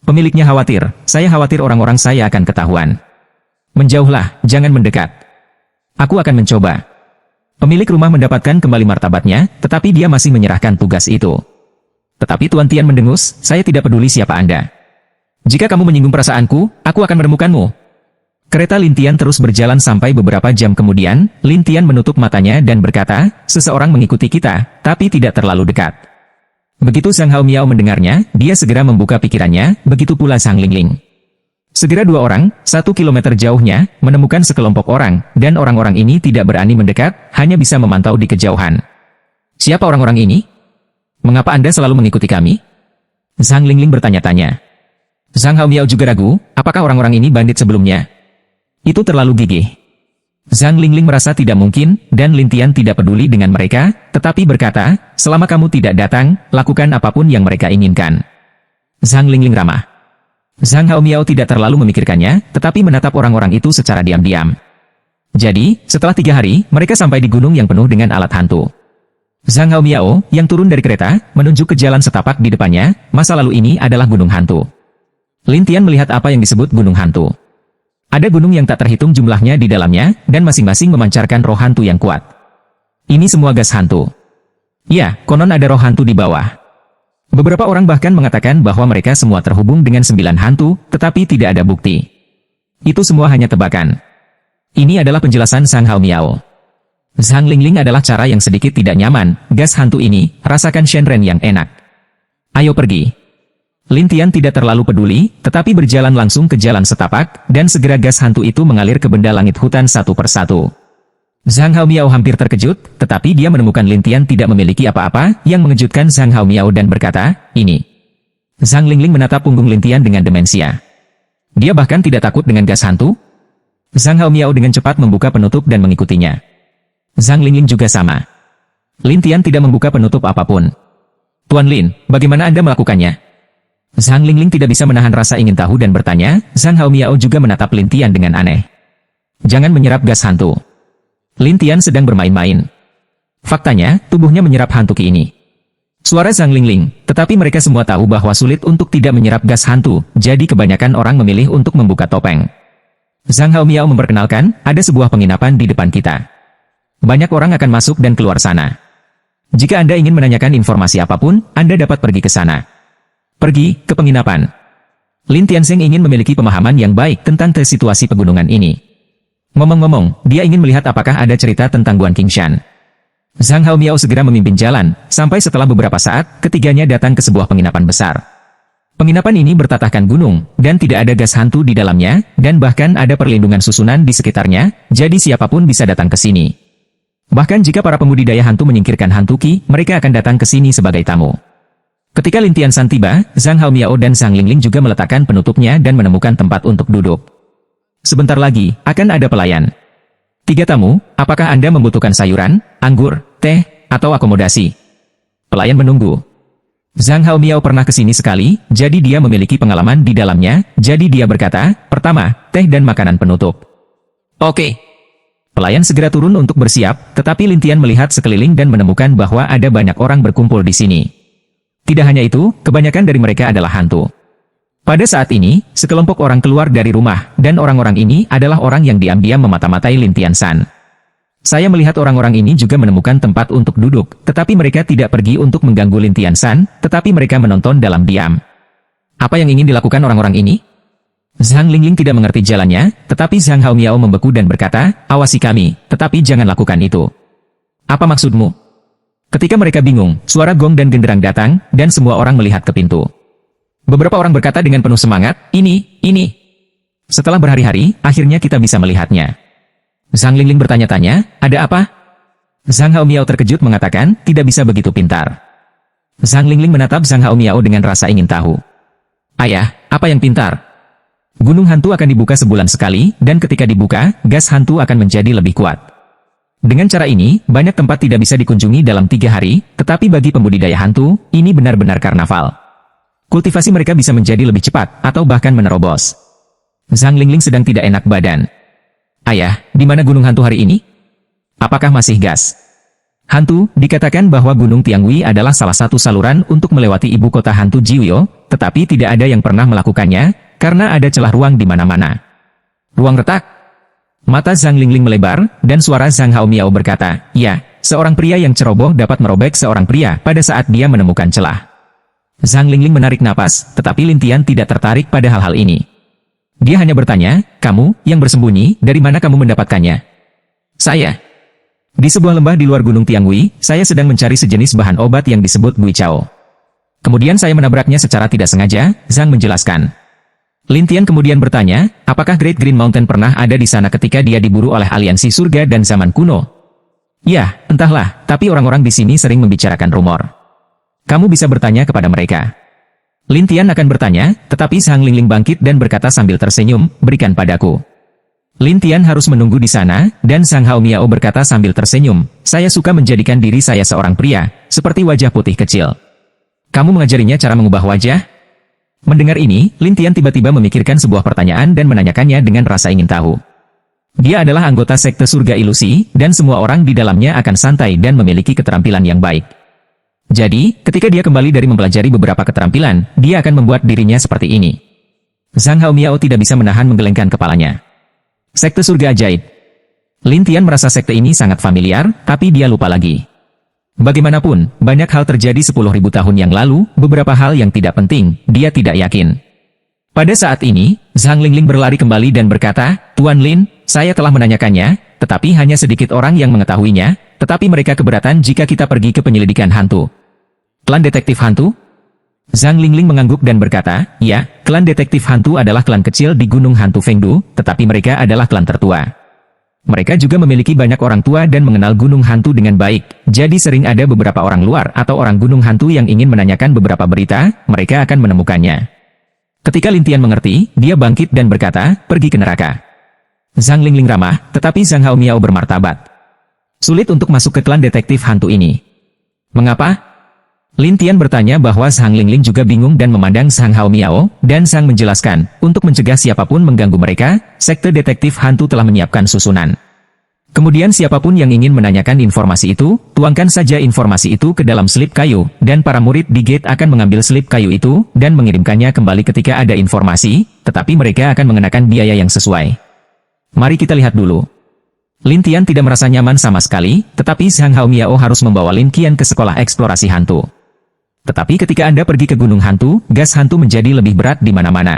Pemiliknya khawatir, "Saya khawatir orang-orang saya akan ketahuan." "Menjauhlah, jangan mendekat. Aku akan mencoba." Pemilik rumah mendapatkan kembali martabatnya, tetapi dia masih menyerahkan tugas itu. Tetapi Tuan Tian mendengus, "Saya tidak peduli siapa Anda. Jika kamu menyinggung perasaanku, aku akan menemukanmu." Kereta Lin Tian terus berjalan sampai beberapa jam kemudian, Lin Tian menutup matanya dan berkata, "Seseorang mengikuti kita, tapi tidak terlalu dekat." Begitu Zhang Haomiao mendengarnya, dia segera membuka pikirannya, begitu pula Zhang Lingling. Segera dua orang, 1 kilometer jauhnya, menemukan sekelompok orang, dan orang-orang ini tidak berani mendekat, hanya bisa memantau di kejauhan. "Siapa orang-orang ini? Mengapa Anda selalu mengikuti kami?" Zhang Lingling bertanya-tanya. Zhang Haomiao juga ragu, apakah orang-orang ini bandit sebelumnya? Itu terlalu gigih. Zhang Lingling merasa tidak mungkin, dan Lin Tian tidak peduli dengan mereka, tetapi berkata, "Selama kamu tidak datang, lakukan apapun yang mereka inginkan." Zhang Lingling ramah. Zhang Haomiao tidak terlalu memikirkannya, tetapi menatap orang-orang itu secara diam-diam. Jadi, setelah 3 hari, mereka sampai di gunung yang penuh dengan alat hantu. Zhang Haomiao, yang turun dari kereta, menunjuk ke jalan setapak di depannya, masa lalu ini adalah gunung hantu. Lin Tian melihat apa yang disebut gunung hantu. Ada gunung yang tak terhitung jumlahnya di dalamnya, dan masing-masing memancarkan roh hantu yang kuat. Ini semua gas hantu. Ya, konon ada roh hantu di bawah. Beberapa orang bahkan mengatakan bahwa mereka semua terhubung dengan 9 hantu, tetapi tidak ada bukti. Itu semua hanya tebakan. Ini adalah penjelasan Zhang Haomiao. Zhang Lingling adalah cara yang sedikit tidak nyaman, gas hantu ini, rasakan Shenren yang enak. Ayo pergi. Lin Tian tidak terlalu peduli, tetapi berjalan langsung ke jalan setapak, dan segera gas hantu itu mengalir ke benda langit hutan satu persatu. Zhang Haomiao hampir terkejut, tetapi dia menemukan Lin Tian tidak memiliki apa-apa, yang mengejutkan Zhang Haomiao dan berkata, ini. Zhang Lingling menatap punggung Lin Tian dengan demensia. Dia bahkan tidak takut dengan gas hantu. Zhang Haomiao dengan cepat membuka penutup dan mengikutinya. Zhang Lingling juga sama. Lin Tian tidak membuka penutup apapun. Tuan Lin, bagaimana Anda melakukannya? Zhang Lingling tidak bisa menahan rasa ingin tahu dan bertanya. Zhang Haomiao juga menatap Lin Tian dengan aneh. Jangan menyerap gas hantu. Lin Tian sedang bermain-main. Faktanya, tubuhnya menyerap hantu ki ini. Suara Zhang Lingling, tetapi mereka semua tahu bahwa sulit untuk tidak menyerap gas hantu, jadi kebanyakan orang memilih untuk membuka topeng. Zhang Haomiao memperkenalkan, ada sebuah penginapan di depan kita. Banyak orang akan masuk dan keluar sana. Jika Anda ingin menanyakan informasi apapun, Anda dapat pergi ke sana. Pergi ke penginapan. Lin Tianzeng ingin memiliki pemahaman yang baik tentang situasi pegunungan ini. Ngomong-ngomong, dia ingin melihat apakah ada cerita tentang Guan Qingshan. Zhang Haomiao segera memimpin jalan, sampai setelah beberapa saat, ketiganya datang ke sebuah penginapan besar. Penginapan ini bertatahkan gunung, dan tidak ada gas hantu di dalamnya, dan bahkan ada perlindungan susunan di sekitarnya, jadi siapapun bisa datang ke sini. Bahkan jika para pembudidaya hantu menyingkirkan hantu ki, mereka akan datang ke sini sebagai tamu. Ketika Lin Tianzeng tiba, Zhang Haomiao dan Zhang Lingling juga meletakkan penutupnya dan menemukan tempat untuk duduk. Sebentar lagi, akan ada pelayan. 3 tamu, apakah Anda membutuhkan sayuran, anggur, teh, atau akomodasi? Pelayan menunggu. Zhang Haomiao pernah ke sini sekali, jadi dia memiliki pengalaman di dalamnya, jadi dia berkata, pertama, teh dan makanan penutup. Oke. Pelayan segera turun untuk bersiap, tetapi Lin Tian melihat sekeliling dan menemukan bahwa ada banyak orang berkumpul di sini. Tidak hanya itu, kebanyakan dari mereka adalah hantu. Pada saat ini, sekelompok orang keluar dari rumah, dan orang-orang ini adalah orang yang diam-diam memata-matai Lin Tianzeng. Saya melihat orang-orang ini juga menemukan tempat untuk duduk, tetapi mereka tidak pergi untuk mengganggu Lin Tianzeng, tetapi mereka menonton dalam diam. Apa yang ingin dilakukan orang-orang ini? Zhang Lingling tidak mengerti jalannya, tetapi Zhang Haomiao membeku dan berkata, awasi kami, tetapi jangan lakukan itu. Apa maksudmu? Ketika mereka bingung, suara gong dan genderang datang, dan semua orang melihat ke pintu. Beberapa orang berkata dengan penuh semangat, ini. Setelah berhari-hari, akhirnya kita bisa melihatnya. Zhang Lingling bertanya-tanya, ada apa? Zhang Haomiao terkejut mengatakan, tidak bisa begitu pintar. Zhang Lingling menatap Zhang Haomiao dengan rasa ingin tahu. Ayah, apa yang pintar? Gunung hantu akan dibuka sebulan sekali, dan ketika dibuka, gas hantu akan menjadi lebih kuat. Dengan cara ini, banyak tempat tidak bisa dikunjungi dalam 3 hari, tetapi bagi pembudidaya hantu, ini benar-benar karnaval. Kultivasi mereka bisa menjadi lebih cepat, atau bahkan menerobos. Zhang Lingling sedang tidak enak badan. Ayah, di mana gunung hantu hari ini? Apakah masih gas? Hantu, dikatakan bahwa Gunung Tiangwei adalah salah satu saluran untuk melewati ibu kota hantu Jiuyo, tetapi tidak ada yang pernah melakukannya, karena ada celah ruang di mana-mana. Ruang retak? Mata Zhang Lingling melebar, dan suara Zhang Haomiao berkata, ya, seorang pria yang ceroboh dapat merobek seorang pria pada saat dia menemukan celah. Zhang Lingling menarik napas, tetapi Lin Tian tidak tertarik pada hal-hal ini. Dia hanya bertanya, kamu, yang bersembunyi, dari mana kamu mendapatkannya? Saya. Di sebuah lembah di luar Gunung Tiangwei, saya sedang mencari sejenis bahan obat yang disebut guicao. Kemudian saya menabraknya secara tidak sengaja, Zhang menjelaskan. Lin Tian kemudian bertanya, apakah Great Green Mountain pernah ada di sana ketika dia diburu oleh aliansi surga dan zaman kuno? Ya, entahlah, tapi orang-orang di sini sering membicarakan rumor. Kamu bisa bertanya kepada mereka. Lin Tian akan bertanya, tetapi Zhang Lingling bangkit dan berkata sambil tersenyum, berikan padaku. Lin Tian harus menunggu di sana, dan Zhang Haomiao berkata sambil tersenyum, saya suka menjadikan diri saya seorang pria, seperti wajah putih kecil. Kamu mengajarinya cara mengubah wajah? Mendengar ini, Lin Tian tiba-tiba memikirkan sebuah pertanyaan dan menanyakannya dengan rasa ingin tahu. Dia adalah anggota sekte surga ilusi, dan semua orang di dalamnya akan santai dan memiliki keterampilan yang baik. Jadi, ketika dia kembali dari mempelajari beberapa keterampilan, dia akan membuat dirinya seperti ini. Zhang Haomiao tidak bisa menahan menggelengkan kepalanya. Sekte surga ajaib. Lin Tian merasa sekte ini sangat familiar, tapi dia lupa lagi. Bagaimanapun, banyak hal terjadi 10.000 tahun yang lalu, beberapa hal yang tidak penting, dia tidak yakin. Pada saat ini, Zhang Lingling berlari kembali dan berkata, "Tuan Lin, saya telah menanyakannya, tetapi hanya sedikit orang yang mengetahuinya, tetapi mereka keberatan jika kita pergi ke penyelidikan hantu." Klan detektif hantu? Zhang Lingling mengangguk dan berkata, "Ya, klan detektif hantu adalah klan kecil di Gunung Hantu Fengdu, tetapi mereka adalah klan tertua. Mereka juga memiliki banyak orang tua dan mengenal Gunung Hantu dengan baik, jadi sering ada beberapa orang luar atau orang Gunung Hantu yang ingin menanyakan beberapa berita, mereka akan menemukannya." Ketika Lin Tian mengerti, dia bangkit dan berkata, "Pergi ke neraka." Zhang Lingling ramah, tetapi Zhang Haomiao bermartabat. Sulit untuk masuk ke klan detektif hantu ini. Mengapa? Lin Tian bertanya bahwa Zhang Lingling juga bingung dan memandang Zhang Haomiao, dan Zhang menjelaskan, untuk mencegah siapapun mengganggu mereka, sekte detektif hantu telah menyiapkan susunan. Kemudian siapapun yang ingin menanyakan informasi itu, tuangkan saja informasi itu ke dalam selip kayu, dan para murid di gate akan mengambil selip kayu itu, dan mengirimkannya kembali ketika ada informasi, tetapi mereka akan mengenakan biaya yang sesuai. Mari kita lihat dulu. Lin Tian tidak merasa nyaman sama sekali, tetapi Zhang Haomiao harus membawa Lin Qian ke sekolah eksplorasi hantu. Tetapi ketika Anda pergi ke Gunung Hantu, gas hantu menjadi lebih berat di mana-mana.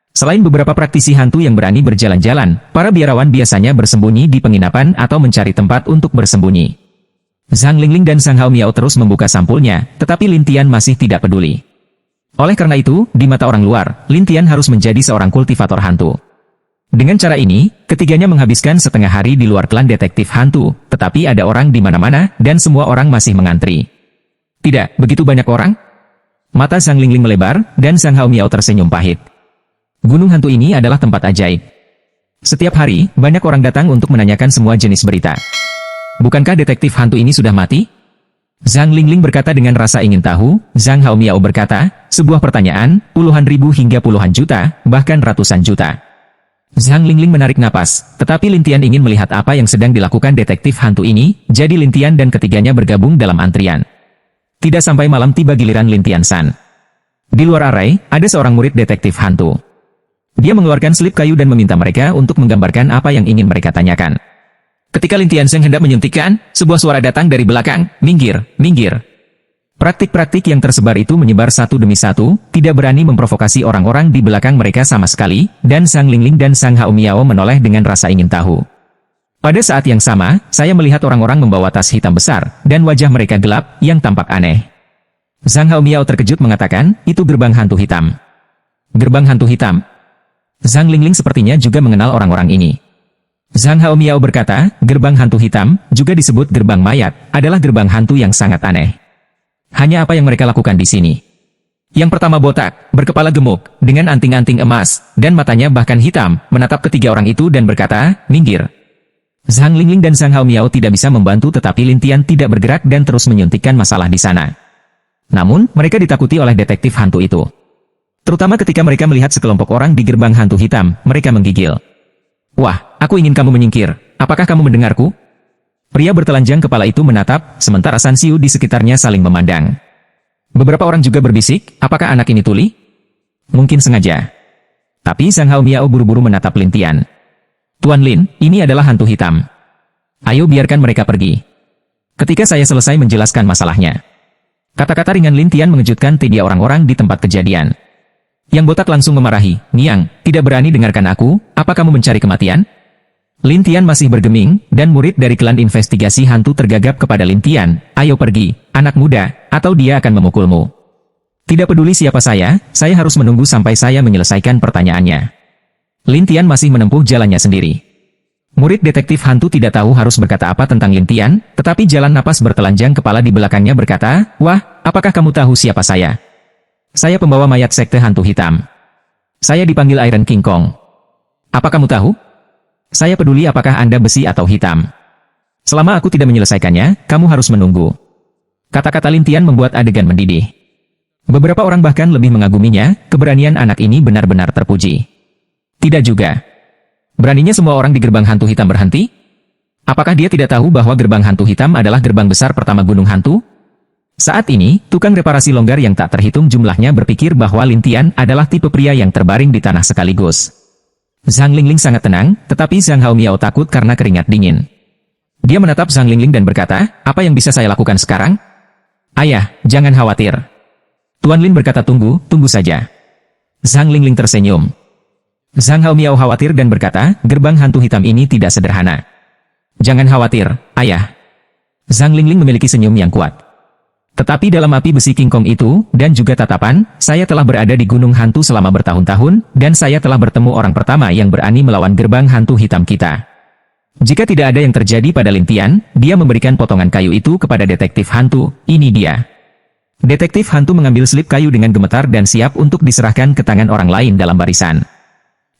Selain beberapa praktisi hantu yang berani berjalan-jalan, para biarawan biasanya bersembunyi di penginapan atau mencari tempat untuk bersembunyi. Zhang Lingling dan Zhang Haomiao terus membuka sampulnya, tetapi Lin Tian masih tidak peduli. Oleh karena itu, di mata orang luar, Lin Tian harus menjadi seorang kultivator hantu. Dengan cara ini, ketiganya menghabiskan setengah hari di luar klan detektif hantu, tetapi ada orang di mana-mana, dan semua orang masih mengantri. Tidak, begitu banyak orang? Mata Zhang Lingling melebar, dan Zhang Haomiao tersenyum pahit. Gunung hantu ini adalah tempat ajaib. Setiap hari, banyak orang datang untuk menanyakan semua jenis berita. Bukankah detektif hantu ini sudah mati? Zhang Lingling berkata dengan rasa ingin tahu. Zhang Haomiao berkata, sebuah pertanyaan, puluhan ribu hingga puluhan juta, bahkan ratusan juta. Zhang Lingling menarik napas, tetapi Lin Tian ingin melihat apa yang sedang dilakukan detektif hantu ini, jadi Lin Tian dan ketiganya bergabung dalam antrian. Tidak sampai malam tiba giliran Lin Tian San. Di luar arai, ada seorang murid detektif hantu. Dia mengeluarkan selip kayu dan meminta mereka untuk menggambarkan apa yang ingin mereka tanyakan. Ketika Lin Tian San hendak menyuntikkan, sebuah suara datang dari belakang, "Minggir, minggir." Praktik-praktik yang tersebar itu menyebar satu demi satu, tidak berani memprovokasi orang-orang di belakang mereka sama sekali, dan Zhang Lingling dan Zhang Haomiao menoleh dengan rasa ingin tahu. Pada saat yang sama, saya melihat orang-orang membawa tas hitam besar, dan wajah mereka gelap, yang tampak aneh. Zhang Haomiao terkejut mengatakan, "Itu gerbang hantu hitam." Gerbang hantu hitam? Zhang Lingling sepertinya juga mengenal orang-orang ini. Zhang Haomiao berkata, gerbang hantu hitam, juga disebut gerbang mayat, adalah gerbang hantu yang sangat aneh. Hanya apa yang mereka lakukan di sini? Yang pertama botak, berkepala gemuk, dengan anting-anting emas, dan matanya bahkan hitam, menatap ketiga orang itu dan berkata, "Minggir." Zhang Lingling dan Zhang Haomiao tidak bisa membantu tetapi Lin Tian tidak bergerak dan terus menyuntikkan masalah di sana. Namun, mereka ditakuti oleh detektif hantu itu. Terutama ketika mereka melihat sekelompok orang di gerbang hantu hitam, mereka menggigil. "Wah, aku ingin kamu menyingkir. Apakah kamu mendengarku?" Pria bertelanjang kepala itu menatap, sementara San Xiu di sekitarnya saling memandang. Beberapa orang juga berbisik, "Apakah anak ini tuli?" Mungkin sengaja. Tapi Zhang Haomiao buru-buru menatap Lin Tian. "Tuan Lin, ini adalah hantu hitam. Ayo biarkan mereka pergi. Ketika saya selesai menjelaskan masalahnya." Kata-kata ringan Lin Tian mengejutkan tiga orang-orang di tempat kejadian. Yang botak langsung memarahi, "Niang, tidak berani dengarkan aku, apa kamu mencari kematian?" Lin Tian masih bergeming, dan murid dari klan investigasi hantu tergagap kepada Lin Tian, "Ayo pergi, anak muda, atau dia akan memukulmu." "Tidak peduli siapa saya harus menunggu sampai saya menyelesaikan pertanyaannya." Lin Tian masih menempuh jalannya sendiri. Murid detektif hantu tidak tahu harus berkata apa tentang Lin Tian, tetapi jalan napas bertelanjang kepala di belakangnya berkata, "Wah, apakah kamu tahu siapa saya? Saya pembawa mayat sekte hantu hitam. Saya dipanggil Iron King Kong. Apa kamu tahu? Saya peduli apakah Anda besi atau hitam. Selama aku tidak menyelesaikannya, kamu harus menunggu." Kata-kata Lin Tian membuat adegan mendidih. Beberapa orang bahkan lebih mengaguminya, keberanian anak ini benar-benar terpuji. Tidak juga. Beraninya semua orang di gerbang hantu hitam berhenti? Apakah dia tidak tahu bahwa gerbang hantu hitam adalah gerbang besar pertama gunung hantu? Saat ini, tukang reparasi longgar yang tak terhitung jumlahnya berpikir bahwa Lin Tian adalah tipe pria yang terbaring di tanah sekaligus. Zhang Lingling sangat tenang, tetapi Zhang Haomiao takut karena keringat dingin. Dia menatap Zhang Lingling dan berkata, apa yang bisa saya lakukan sekarang? Ayah, jangan khawatir. Tuan Lin berkata tunggu saja. Zhang Lingling tersenyum. Zhang Haomiao khawatir dan berkata, gerbang hantu hitam ini tidak sederhana. Jangan khawatir, ayah. Zhang Lingling memiliki senyum yang kuat. Tetapi dalam api besi King Kong itu, dan juga tatapan, saya telah berada di gunung hantu selama bertahun-tahun, dan saya telah bertemu orang pertama yang berani melawan gerbang hantu hitam kita. Jika tidak ada yang terjadi pada Lin Tian, dia memberikan potongan kayu itu kepada detektif hantu, ini dia. Detektif hantu mengambil selip kayu dengan gemetar dan siap untuk diserahkan ke tangan orang lain dalam barisan.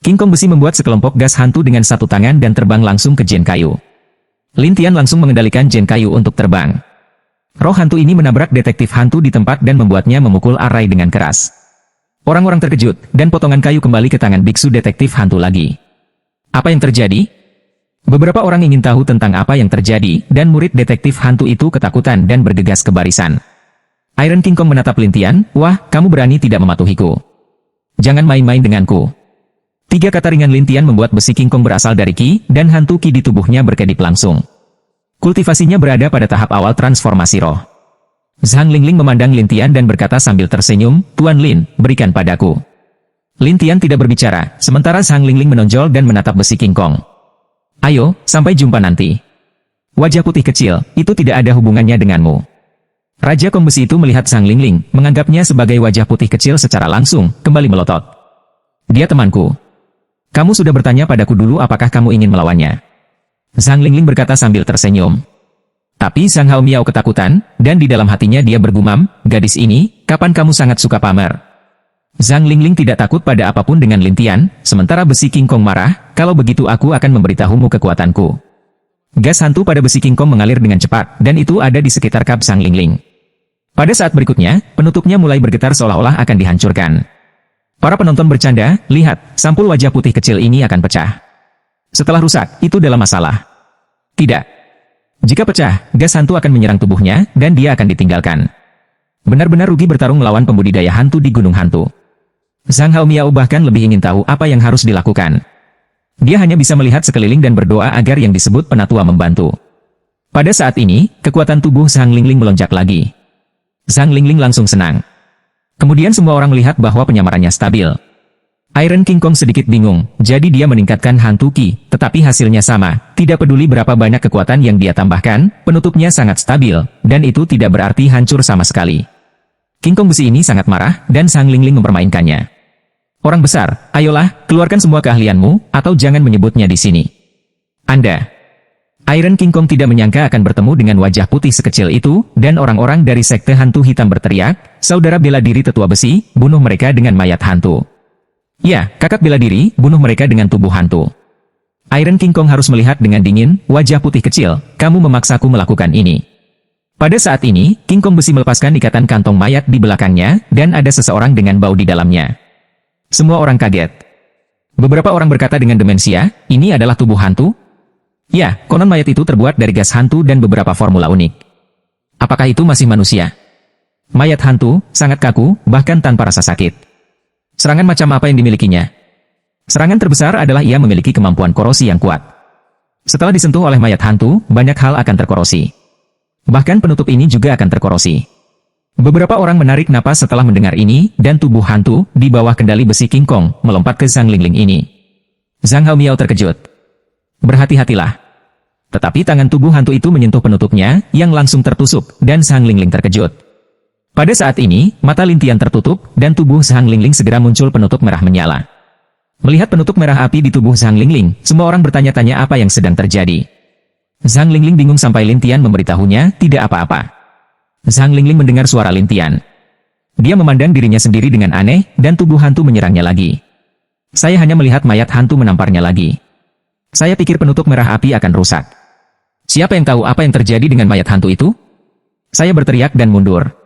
King Kong besi membuat sekelompok gas hantu dengan satu tangan dan terbang langsung ke jen kayu. Lin Tian langsung mengendalikan jen kayu untuk terbang. Roh hantu ini menabrak detektif hantu di tempat dan membuatnya memukul arai dengan keras. Orang-orang terkejut, dan potongan kayu kembali ke tangan biksu detektif hantu lagi. Apa yang terjadi? Beberapa orang ingin tahu tentang apa yang terjadi, dan murid detektif hantu itu ketakutan dan bergegas ke barisan. Iron King Kong menatap Lin Tian, wah, kamu berani tidak mematuhiku. Jangan main-main denganku. 3 kata ringan Lin Tian membuat besi King Kong berasal dari Qi, dan hantu Qi di tubuhnya berkedip langsung. Kultivasinya berada pada tahap awal transformasi roh. Zhang Lingling memandang Lin Tian dan berkata sambil tersenyum, Tuan Lin, berikan padaku. Lin Tian tidak berbicara, sementara Zhang Lingling menonjol dan menatap besi King Kong. Ayo, sampai jumpa nanti. Wajah putih kecil, itu tidak ada hubungannya denganmu. Raja Kong besi itu melihat Zhang Lingling, menganggapnya sebagai wajah putih kecil secara langsung, kembali melotot. Dia temanku. Kamu sudah bertanya padaku dulu apakah kamu ingin melawannya. Zhang Lingling berkata sambil tersenyum. Tapi Zhang Haomiao ketakutan, dan di dalam hatinya dia bergumam, gadis ini, kapan kamu sangat suka pamer? Zhang Lingling tidak takut pada apapun dengan Lin Tian, sementara besi King Kong marah, kalau begitu aku akan memberitahumu kekuatanku. Gas hantu pada besi King Kong mengalir dengan cepat, dan itu ada di sekitar kap Zhang Lingling. Pada saat berikutnya, penutupnya mulai bergetar seolah-olah akan dihancurkan. Para penonton bercanda, lihat, sampul wajah putih kecil ini akan pecah. Setelah rusak, itu dalam masalah. Tidak. Jika pecah, gas hantu akan menyerang tubuhnya, dan dia akan ditinggalkan. Benar-benar rugi bertarung melawan pembudidaya hantu di gunung hantu. Zhang Haomiao bahkan lebih ingin tahu apa yang harus dilakukan. Dia hanya bisa melihat sekeliling dan berdoa agar yang disebut penatua membantu. Pada saat ini, kekuatan tubuh Zhang Lingling melonjak lagi. Zhang Lingling langsung senang. Kemudian semua orang melihat bahwa penyamarannya stabil. Iron King Kong sedikit bingung, jadi dia meningkatkan hantu Qi, tetapi hasilnya sama, tidak peduli berapa banyak kekuatan yang dia tambahkan, penutupnya sangat stabil, dan itu tidak berarti hancur sama sekali. King Kong besi ini sangat marah, dan Zhang Lingling mempermainkannya. Orang besar, ayolah, keluarkan semua keahlianmu, atau jangan menyebutnya di sini. Anda. Iron King Kong tidak menyangka akan bertemu dengan wajah putih sekecil itu, dan orang-orang dari sekte hantu hitam berteriak, saudara bela diri tetua besi, bunuh mereka dengan mayat hantu. Ya, kakak bela diri, bunuh mereka dengan tubuh hantu. Iron King Kong harus melihat dengan dingin, wajah putih kecil, kamu memaksaku melakukan ini. Pada saat ini, King Kong besi melepaskan ikatan kantong mayat di belakangnya, dan ada seseorang dengan bau di dalamnya. Semua orang kaget. Beberapa orang berkata dengan demensia, ini adalah tubuh hantu? Ya, konon mayat itu terbuat dari gas hantu dan beberapa formula unik. Apakah itu masih manusia? Mayat hantu, sangat kaku, bahkan tanpa rasa sakit. Serangan macam apa yang dimilikinya? Serangan terbesar adalah ia memiliki kemampuan korosi yang kuat. Setelah disentuh oleh mayat hantu, banyak hal akan terkorosi. Bahkan penutup ini juga akan terkorosi. Beberapa orang menarik napas setelah mendengar ini, dan tubuh hantu, di bawah kendali besi King Kong, melompat ke Zhang Lingling ini. Zhang Haomiao terkejut. Berhati-hatilah. Tetapi tangan tubuh hantu itu menyentuh penutupnya, yang langsung tertusuk, dan Zhang Lingling terkejut. Pada saat ini, mata Lin Tian tertutup, dan tubuh Zhang Lingling segera muncul penutup merah menyala. Melihat penutup merah api di tubuh Zhang Lingling, semua orang bertanya-tanya apa yang sedang terjadi. Zhang Lingling bingung sampai Lin Tian memberitahunya, tidak apa-apa. Zhang Lingling mendengar suara Lin Tian. Dia memandang dirinya sendiri dengan aneh, dan tubuh hantu menyerangnya lagi. Saya hanya melihat mayat hantu menamparnya lagi. Saya pikir penutup merah api akan rusak. Siapa yang tahu apa yang terjadi dengan mayat hantu itu? Saya berteriak dan mundur.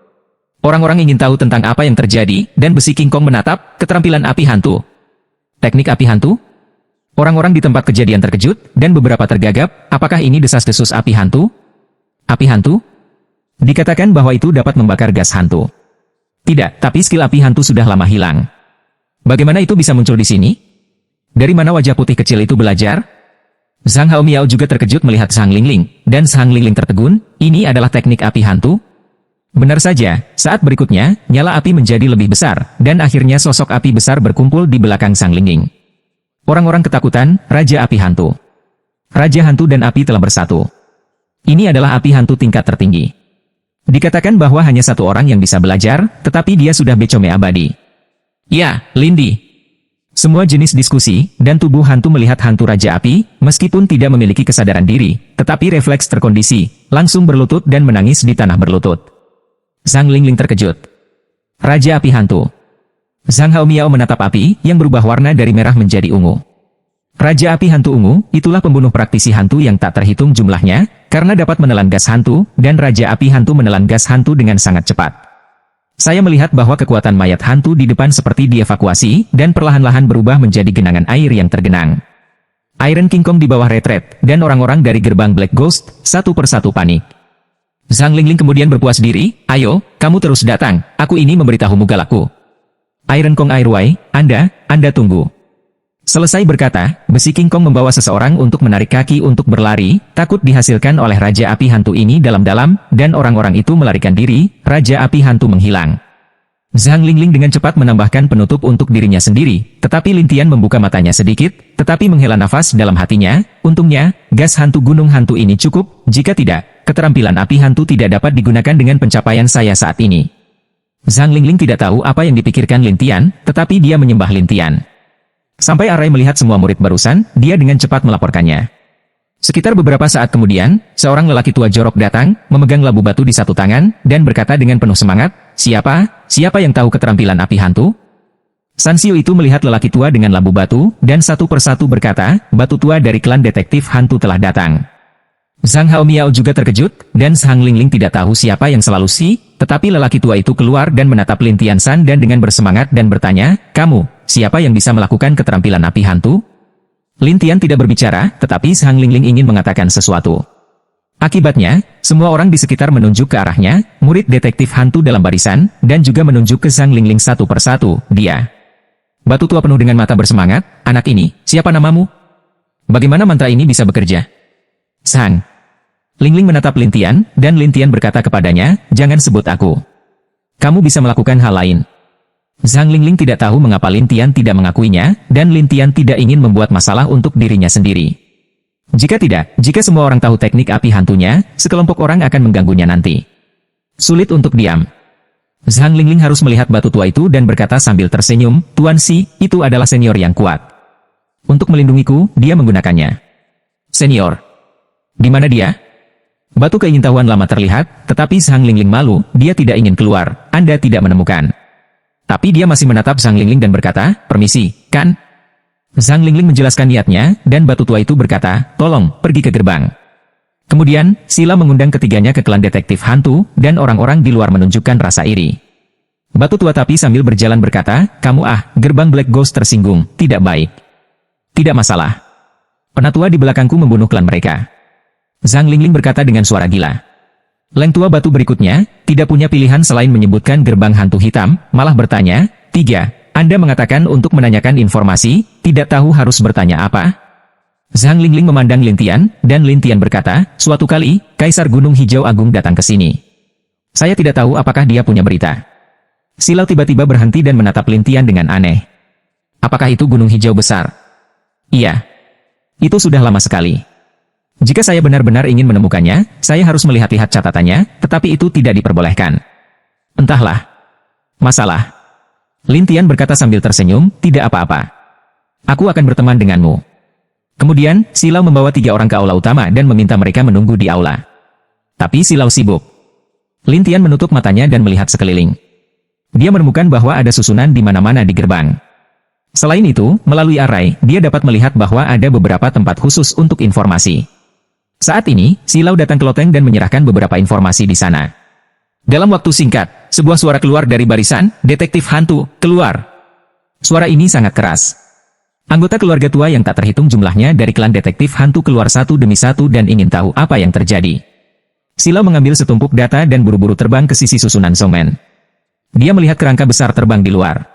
Orang-orang ingin tahu tentang apa yang terjadi, dan besi King Kong menatap, keterampilan api hantu. Teknik api hantu? Orang-orang di tempat kejadian terkejut, dan beberapa tergagap, apakah ini desas-desus api hantu? Api hantu? Dikatakan bahwa itu dapat membakar gas hantu. Tidak, tapi skill api hantu sudah lama hilang. Bagaimana itu bisa muncul di sini? Dari mana wajah putih kecil itu belajar? Zhang Haomiao juga terkejut melihat Zhang Lingling, dan Zhang Lingling tertegun, ini adalah teknik api hantu? Benar saja, saat berikutnya, nyala api menjadi lebih besar, dan akhirnya sosok api besar berkumpul di belakang Zhang Lingling. Orang-orang ketakutan, Raja Api Hantu. Raja Hantu dan api telah bersatu. Ini adalah api hantu tingkat tertinggi. Dikatakan bahwa hanya satu orang yang bisa belajar, tetapi dia sudah become abadi. Ya, Lindi. Semua jenis diskusi, dan tubuh hantu melihat hantu Raja Api, meskipun tidak memiliki kesadaran diri, tetapi refleks terkondisi, langsung berlutut dan menangis di tanah berlutut. Zhang Lingling terkejut. Raja Api Hantu. Zhang Haomiao menatap api, yang berubah warna dari merah menjadi ungu. Raja Api Hantu Ungu, itulah pembunuh praktisi hantu yang tak terhitung jumlahnya, karena dapat menelan gas hantu, dan Raja Api Hantu menelan gas hantu dengan sangat cepat. Saya melihat bahwa kekuatan mayat hantu di depan seperti dievakuasi, dan perlahan-lahan berubah menjadi genangan air yang tergenang. Iron King Kong di bawah retret, dan orang-orang dari gerbang Black Ghost, satu persatu panik. Zhang Lingling kemudian berpuas diri, ayo, kamu terus datang, aku ini memberitahumu galakku. Iron Kong Airway, Anda tunggu. Selesai berkata, besi King Kong membawa seseorang untuk menarik kaki untuk berlari, takut dihasilkan oleh Raja Api Hantu ini dalam-dalam, dan orang-orang itu melarikan diri, Raja Api Hantu menghilang. Zhang Lingling dengan cepat menambahkan penutup untuk dirinya sendiri, tetapi Lintian membuka matanya sedikit, tetapi menghela nafas dalam hatinya, untungnya, gas hantu gunung hantu ini cukup, jika tidak, keterampilan api hantu tidak dapat digunakan dengan pencapaian saya saat ini. Zhang Lingling tidak tahu apa yang dipikirkan Lintian, tetapi dia menyembah Lintian. Sampai Arai melihat semua murid barusan, dia dengan cepat melaporkannya. Sekitar beberapa saat kemudian, seorang lelaki tua jorok datang, memegang labu batu di satu tangan, dan berkata dengan penuh semangat, Siapa yang tahu keterampilan api hantu? Sansio itu melihat lelaki tua dengan labu batu, dan satu persatu berkata, batu tua dari klan detektif hantu telah datang. Zhang Haomiao juga terkejut, dan Zhang Lingling tidak tahu siapa yang selalu tetapi lelaki tua itu keluar dan menatap Lin Tianshan dan dengan bersemangat dan bertanya, kamu, siapa yang bisa melakukan keterampilan api hantu? Lin Tian tidak berbicara, tetapi Zhang Lingling ingin mengatakan sesuatu. Akibatnya, semua orang di sekitar menunjuk ke arahnya, murid detektif hantu dalam barisan, dan juga menunjuk ke Zhang Lingling satu persatu, dia. Batu tua penuh dengan mata bersemangat, anak ini, siapa namamu? Bagaimana mantra ini bisa bekerja? Zhang. Lingling menatap Lin Tian, dan Lin Tian berkata kepadanya, jangan sebut aku. Kamu bisa melakukan hal lain. Zhang Lingling tidak tahu mengapa Lin Tian tidak mengakuinya, dan Lin Tian tidak ingin membuat masalah untuk dirinya sendiri. Jika semua orang tahu teknik api hantunya, sekelompok orang akan mengganggunya nanti. Sulit untuk diam. Zhang Lingling harus melihat batu tua itu dan berkata sambil tersenyum, Tuan Si, itu adalah senior yang kuat. Untuk melindungiku, dia menggunakannya. Senior. Di mana dia? Batu keingintahuan lama terlihat, tetapi Zhang Lingling malu, dia tidak ingin keluar, Anda tidak menemukan. Tapi dia masih menatap Zhang Lingling dan berkata, permisi, kan? Zhang Lingling menjelaskan niatnya, dan batu tua itu berkata, tolong, pergi ke gerbang. Kemudian, Sila mengundang ketiganya ke klan detektif hantu, dan orang-orang di luar menunjukkan rasa iri. Batu tua tapi sambil berjalan berkata, kamu gerbang Black Ghost tersinggung, tidak baik. Tidak masalah. Penatua di belakangku membunuh klan mereka. Zhang Lingling berkata dengan suara gila. Leng tua batu berikutnya, tidak punya pilihan selain menyebutkan gerbang hantu hitam, malah bertanya, 3, Anda mengatakan untuk menanyakan informasi, tidak tahu harus bertanya apa? Zhang Lingling memandang Lin Tian, dan Lin Tian berkata, suatu kali, Kaisar Gunung Hijau Agung datang ke sini. Saya tidak tahu apakah dia punya berita. Silau tiba-tiba berhenti dan menatap Lin Tian dengan aneh. Apakah itu Gunung Hijau besar? Iya. Itu sudah lama sekali. Jika saya benar-benar ingin menemukannya, saya harus melihat-lihat catatannya, tetapi itu tidak diperbolehkan. Entahlah. Masalah. Lin Tian berkata sambil tersenyum, tidak apa-apa. Aku akan berteman denganmu. Kemudian, Silau membawa 3 orang ke aula utama dan meminta mereka menunggu di aula. Tapi Silau sibuk. Lin Tian menutup matanya dan melihat sekeliling. Dia menemukan bahwa ada susunan di mana-mana di gerbang. Selain itu, melalui arai, dia dapat melihat bahwa ada beberapa tempat khusus untuk informasi. Saat ini, Silau datang ke loteng dan menyerahkan beberapa informasi di sana. Dalam waktu singkat, sebuah suara keluar dari barisan, detektif hantu, keluar. Suara ini sangat keras. Anggota keluarga tua yang tak terhitung jumlahnya dari klan detektif hantu keluar satu demi satu dan ingin tahu apa yang terjadi. Silau mengambil setumpuk data dan buru-buru terbang ke sisi susunan Songman. Dia melihat kerangka besar terbang di luar.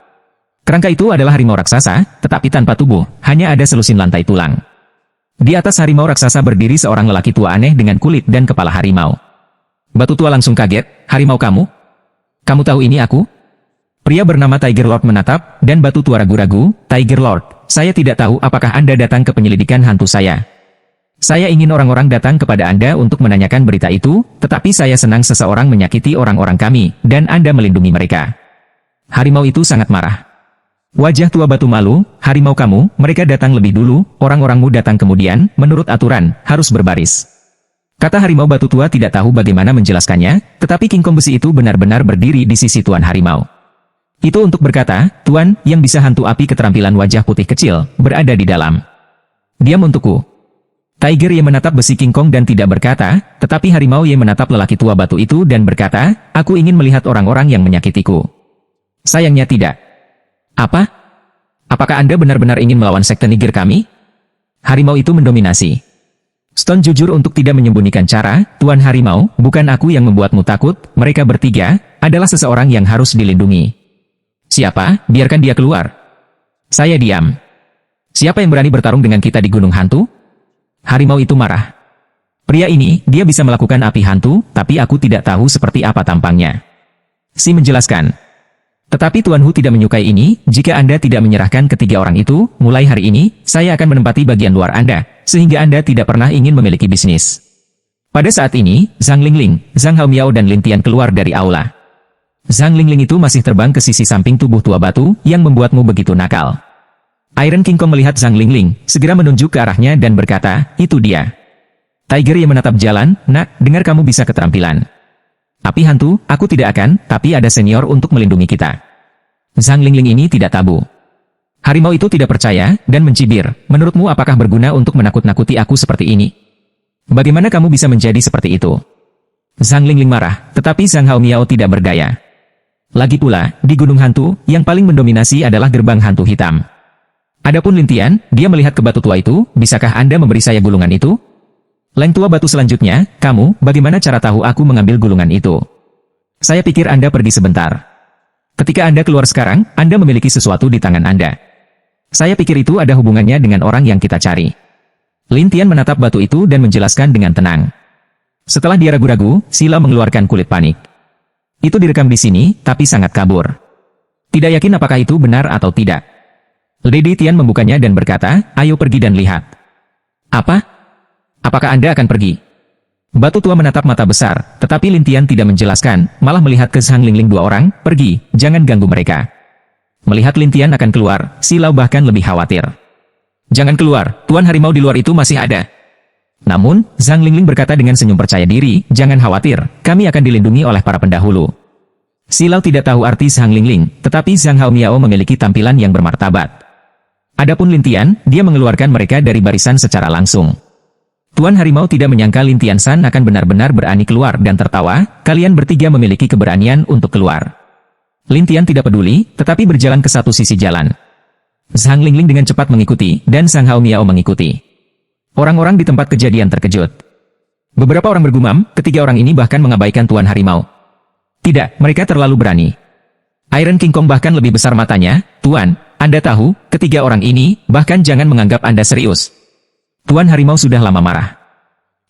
Kerangka itu adalah harimau raksasa, tetapi tanpa tubuh, hanya ada selusin lantai tulang. Di atas harimau raksasa berdiri seorang lelaki tua aneh dengan kulit dan kepala harimau. Batu tua langsung kaget, harimau kamu? Kamu tahu ini aku? Pria bernama Tiger Lord menatap, dan batu tua ragu-ragu, Tiger Lord, saya tidak tahu apakah Anda datang ke penyelidikan hantu saya. Saya ingin orang-orang datang kepada Anda untuk menanyakan berita itu, tetapi saya senang seseorang menyakiti orang-orang kami, dan Anda melindungi mereka. Harimau itu sangat marah. Wajah tua batu malu, harimau kamu, mereka datang lebih dulu, orang-orangmu datang kemudian, menurut aturan, harus berbaris. Kata harimau batu tua tidak tahu bagaimana menjelaskannya, tetapi King Kong besi itu benar-benar berdiri di sisi Tuan Harimau. Itu untuk berkata, Tuan, yang bisa hantu api keterampilan wajah putih kecil, berada di dalam. Diam untukku. Tiger yang menatap besi King Kong dan tidak berkata, tetapi harimau yang menatap lelaki tua batu itu dan berkata, aku ingin melihat orang-orang yang menyakitiku. Sayangnya tidak. Apa? Apakah Anda benar-benar ingin melawan sekte Niger kami? Harimau itu mendominasi. Stone jujur untuk tidak menyembunyikan cara, Tuan Harimau, bukan aku yang membuatmu takut, mereka bertiga, adalah seseorang yang harus dilindungi. Siapa? Biarkan dia keluar. Saya diam. Siapa yang berani bertarung dengan kita di Gunung Hantu? Harimau itu marah. Pria ini, dia bisa melakukan api hantu, tapi aku tidak tahu seperti apa tampangnya. Si menjelaskan. Tetapi Tuan Hu tidak menyukai ini, jika Anda tidak menyerahkan ketiga orang itu, mulai hari ini, saya akan menempati bagian luar Anda, sehingga Anda tidak pernah ingin memiliki bisnis. Pada saat ini, Zhang Lingling, Zhang Haomiao dan Lin Tian keluar dari aula. Zhang Lingling itu masih terbang ke sisi samping tubuh tua batu, yang membuatmu begitu nakal. Iron King Kong melihat Zhang Lingling, segera menunjuk ke arahnya dan berkata, itu dia. Tiger yang menatap jalan, nak, dengar kamu bisa keterampilan. Api hantu, aku tidak akan, tapi ada senior untuk melindungi kita. Zhang Lingling ini tidak tabu. Harimau itu tidak percaya, dan mencibir, menurutmu apakah berguna untuk menakut-nakuti aku seperti ini? Bagaimana kamu bisa menjadi seperti itu? Zhang Lingling marah, tetapi Zhang Haomiao tidak berdaya. Lagi pula, di Gunung Hantu, yang paling mendominasi adalah gerbang hantu hitam. Adapun Lin Tian, dia melihat ke batu tua itu, bisakah Anda memberi saya gulungan itu? Leng tua batu selanjutnya, kamu, bagaimana cara tahu aku mengambil gulungan itu? Saya pikir Anda pergi sebentar. Ketika Anda keluar sekarang, Anda memiliki sesuatu di tangan Anda. Saya pikir itu ada hubungannya dengan orang yang kita cari. Lin Tian menatap batu itu dan menjelaskan dengan tenang. Setelah dia ragu-ragu, Sila mengeluarkan kulit panik. Itu direkam di sini, tapi sangat kabur. Tidak yakin apakah itu benar atau tidak. Lady Tian membukanya dan berkata, ayo pergi dan lihat. Apa? Apakah Anda akan pergi? Batu tua menatap mata besar, tetapi Lin Tian tidak menjelaskan, malah melihat ke Zhang Lingling dua orang, pergi, jangan ganggu mereka. Melihat Lin Tian akan keluar, Silau bahkan lebih khawatir. Jangan keluar, Tuan Harimau di luar itu masih ada. Namun, Zhang Lingling berkata dengan senyum percaya diri, jangan khawatir, kami akan dilindungi oleh para pendahulu. Silau tidak tahu arti Zhang Lingling, tetapi Zhang Haomiao memiliki tampilan yang bermartabat. Adapun Lin Tian, dia mengeluarkan mereka dari barisan secara langsung. Tuan Harimau tidak menyangka Lin Tian San akan benar-benar berani keluar dan tertawa, kalian bertiga memiliki keberanian untuk keluar. Lin Tian tidak peduli, tetapi berjalan ke satu sisi jalan. Zhang Lingling dengan cepat mengikuti, dan Zhang Haomiao mengikuti. Orang-orang di tempat kejadian terkejut. Beberapa orang bergumam, ketiga orang ini bahkan mengabaikan Tuan Harimau. Tidak, mereka terlalu berani. Iron King Kong bahkan lebih besar matanya, Tuan, Anda tahu, ketiga orang ini, bahkan jangan menganggap Anda serius. Tuan Harimau sudah lama marah.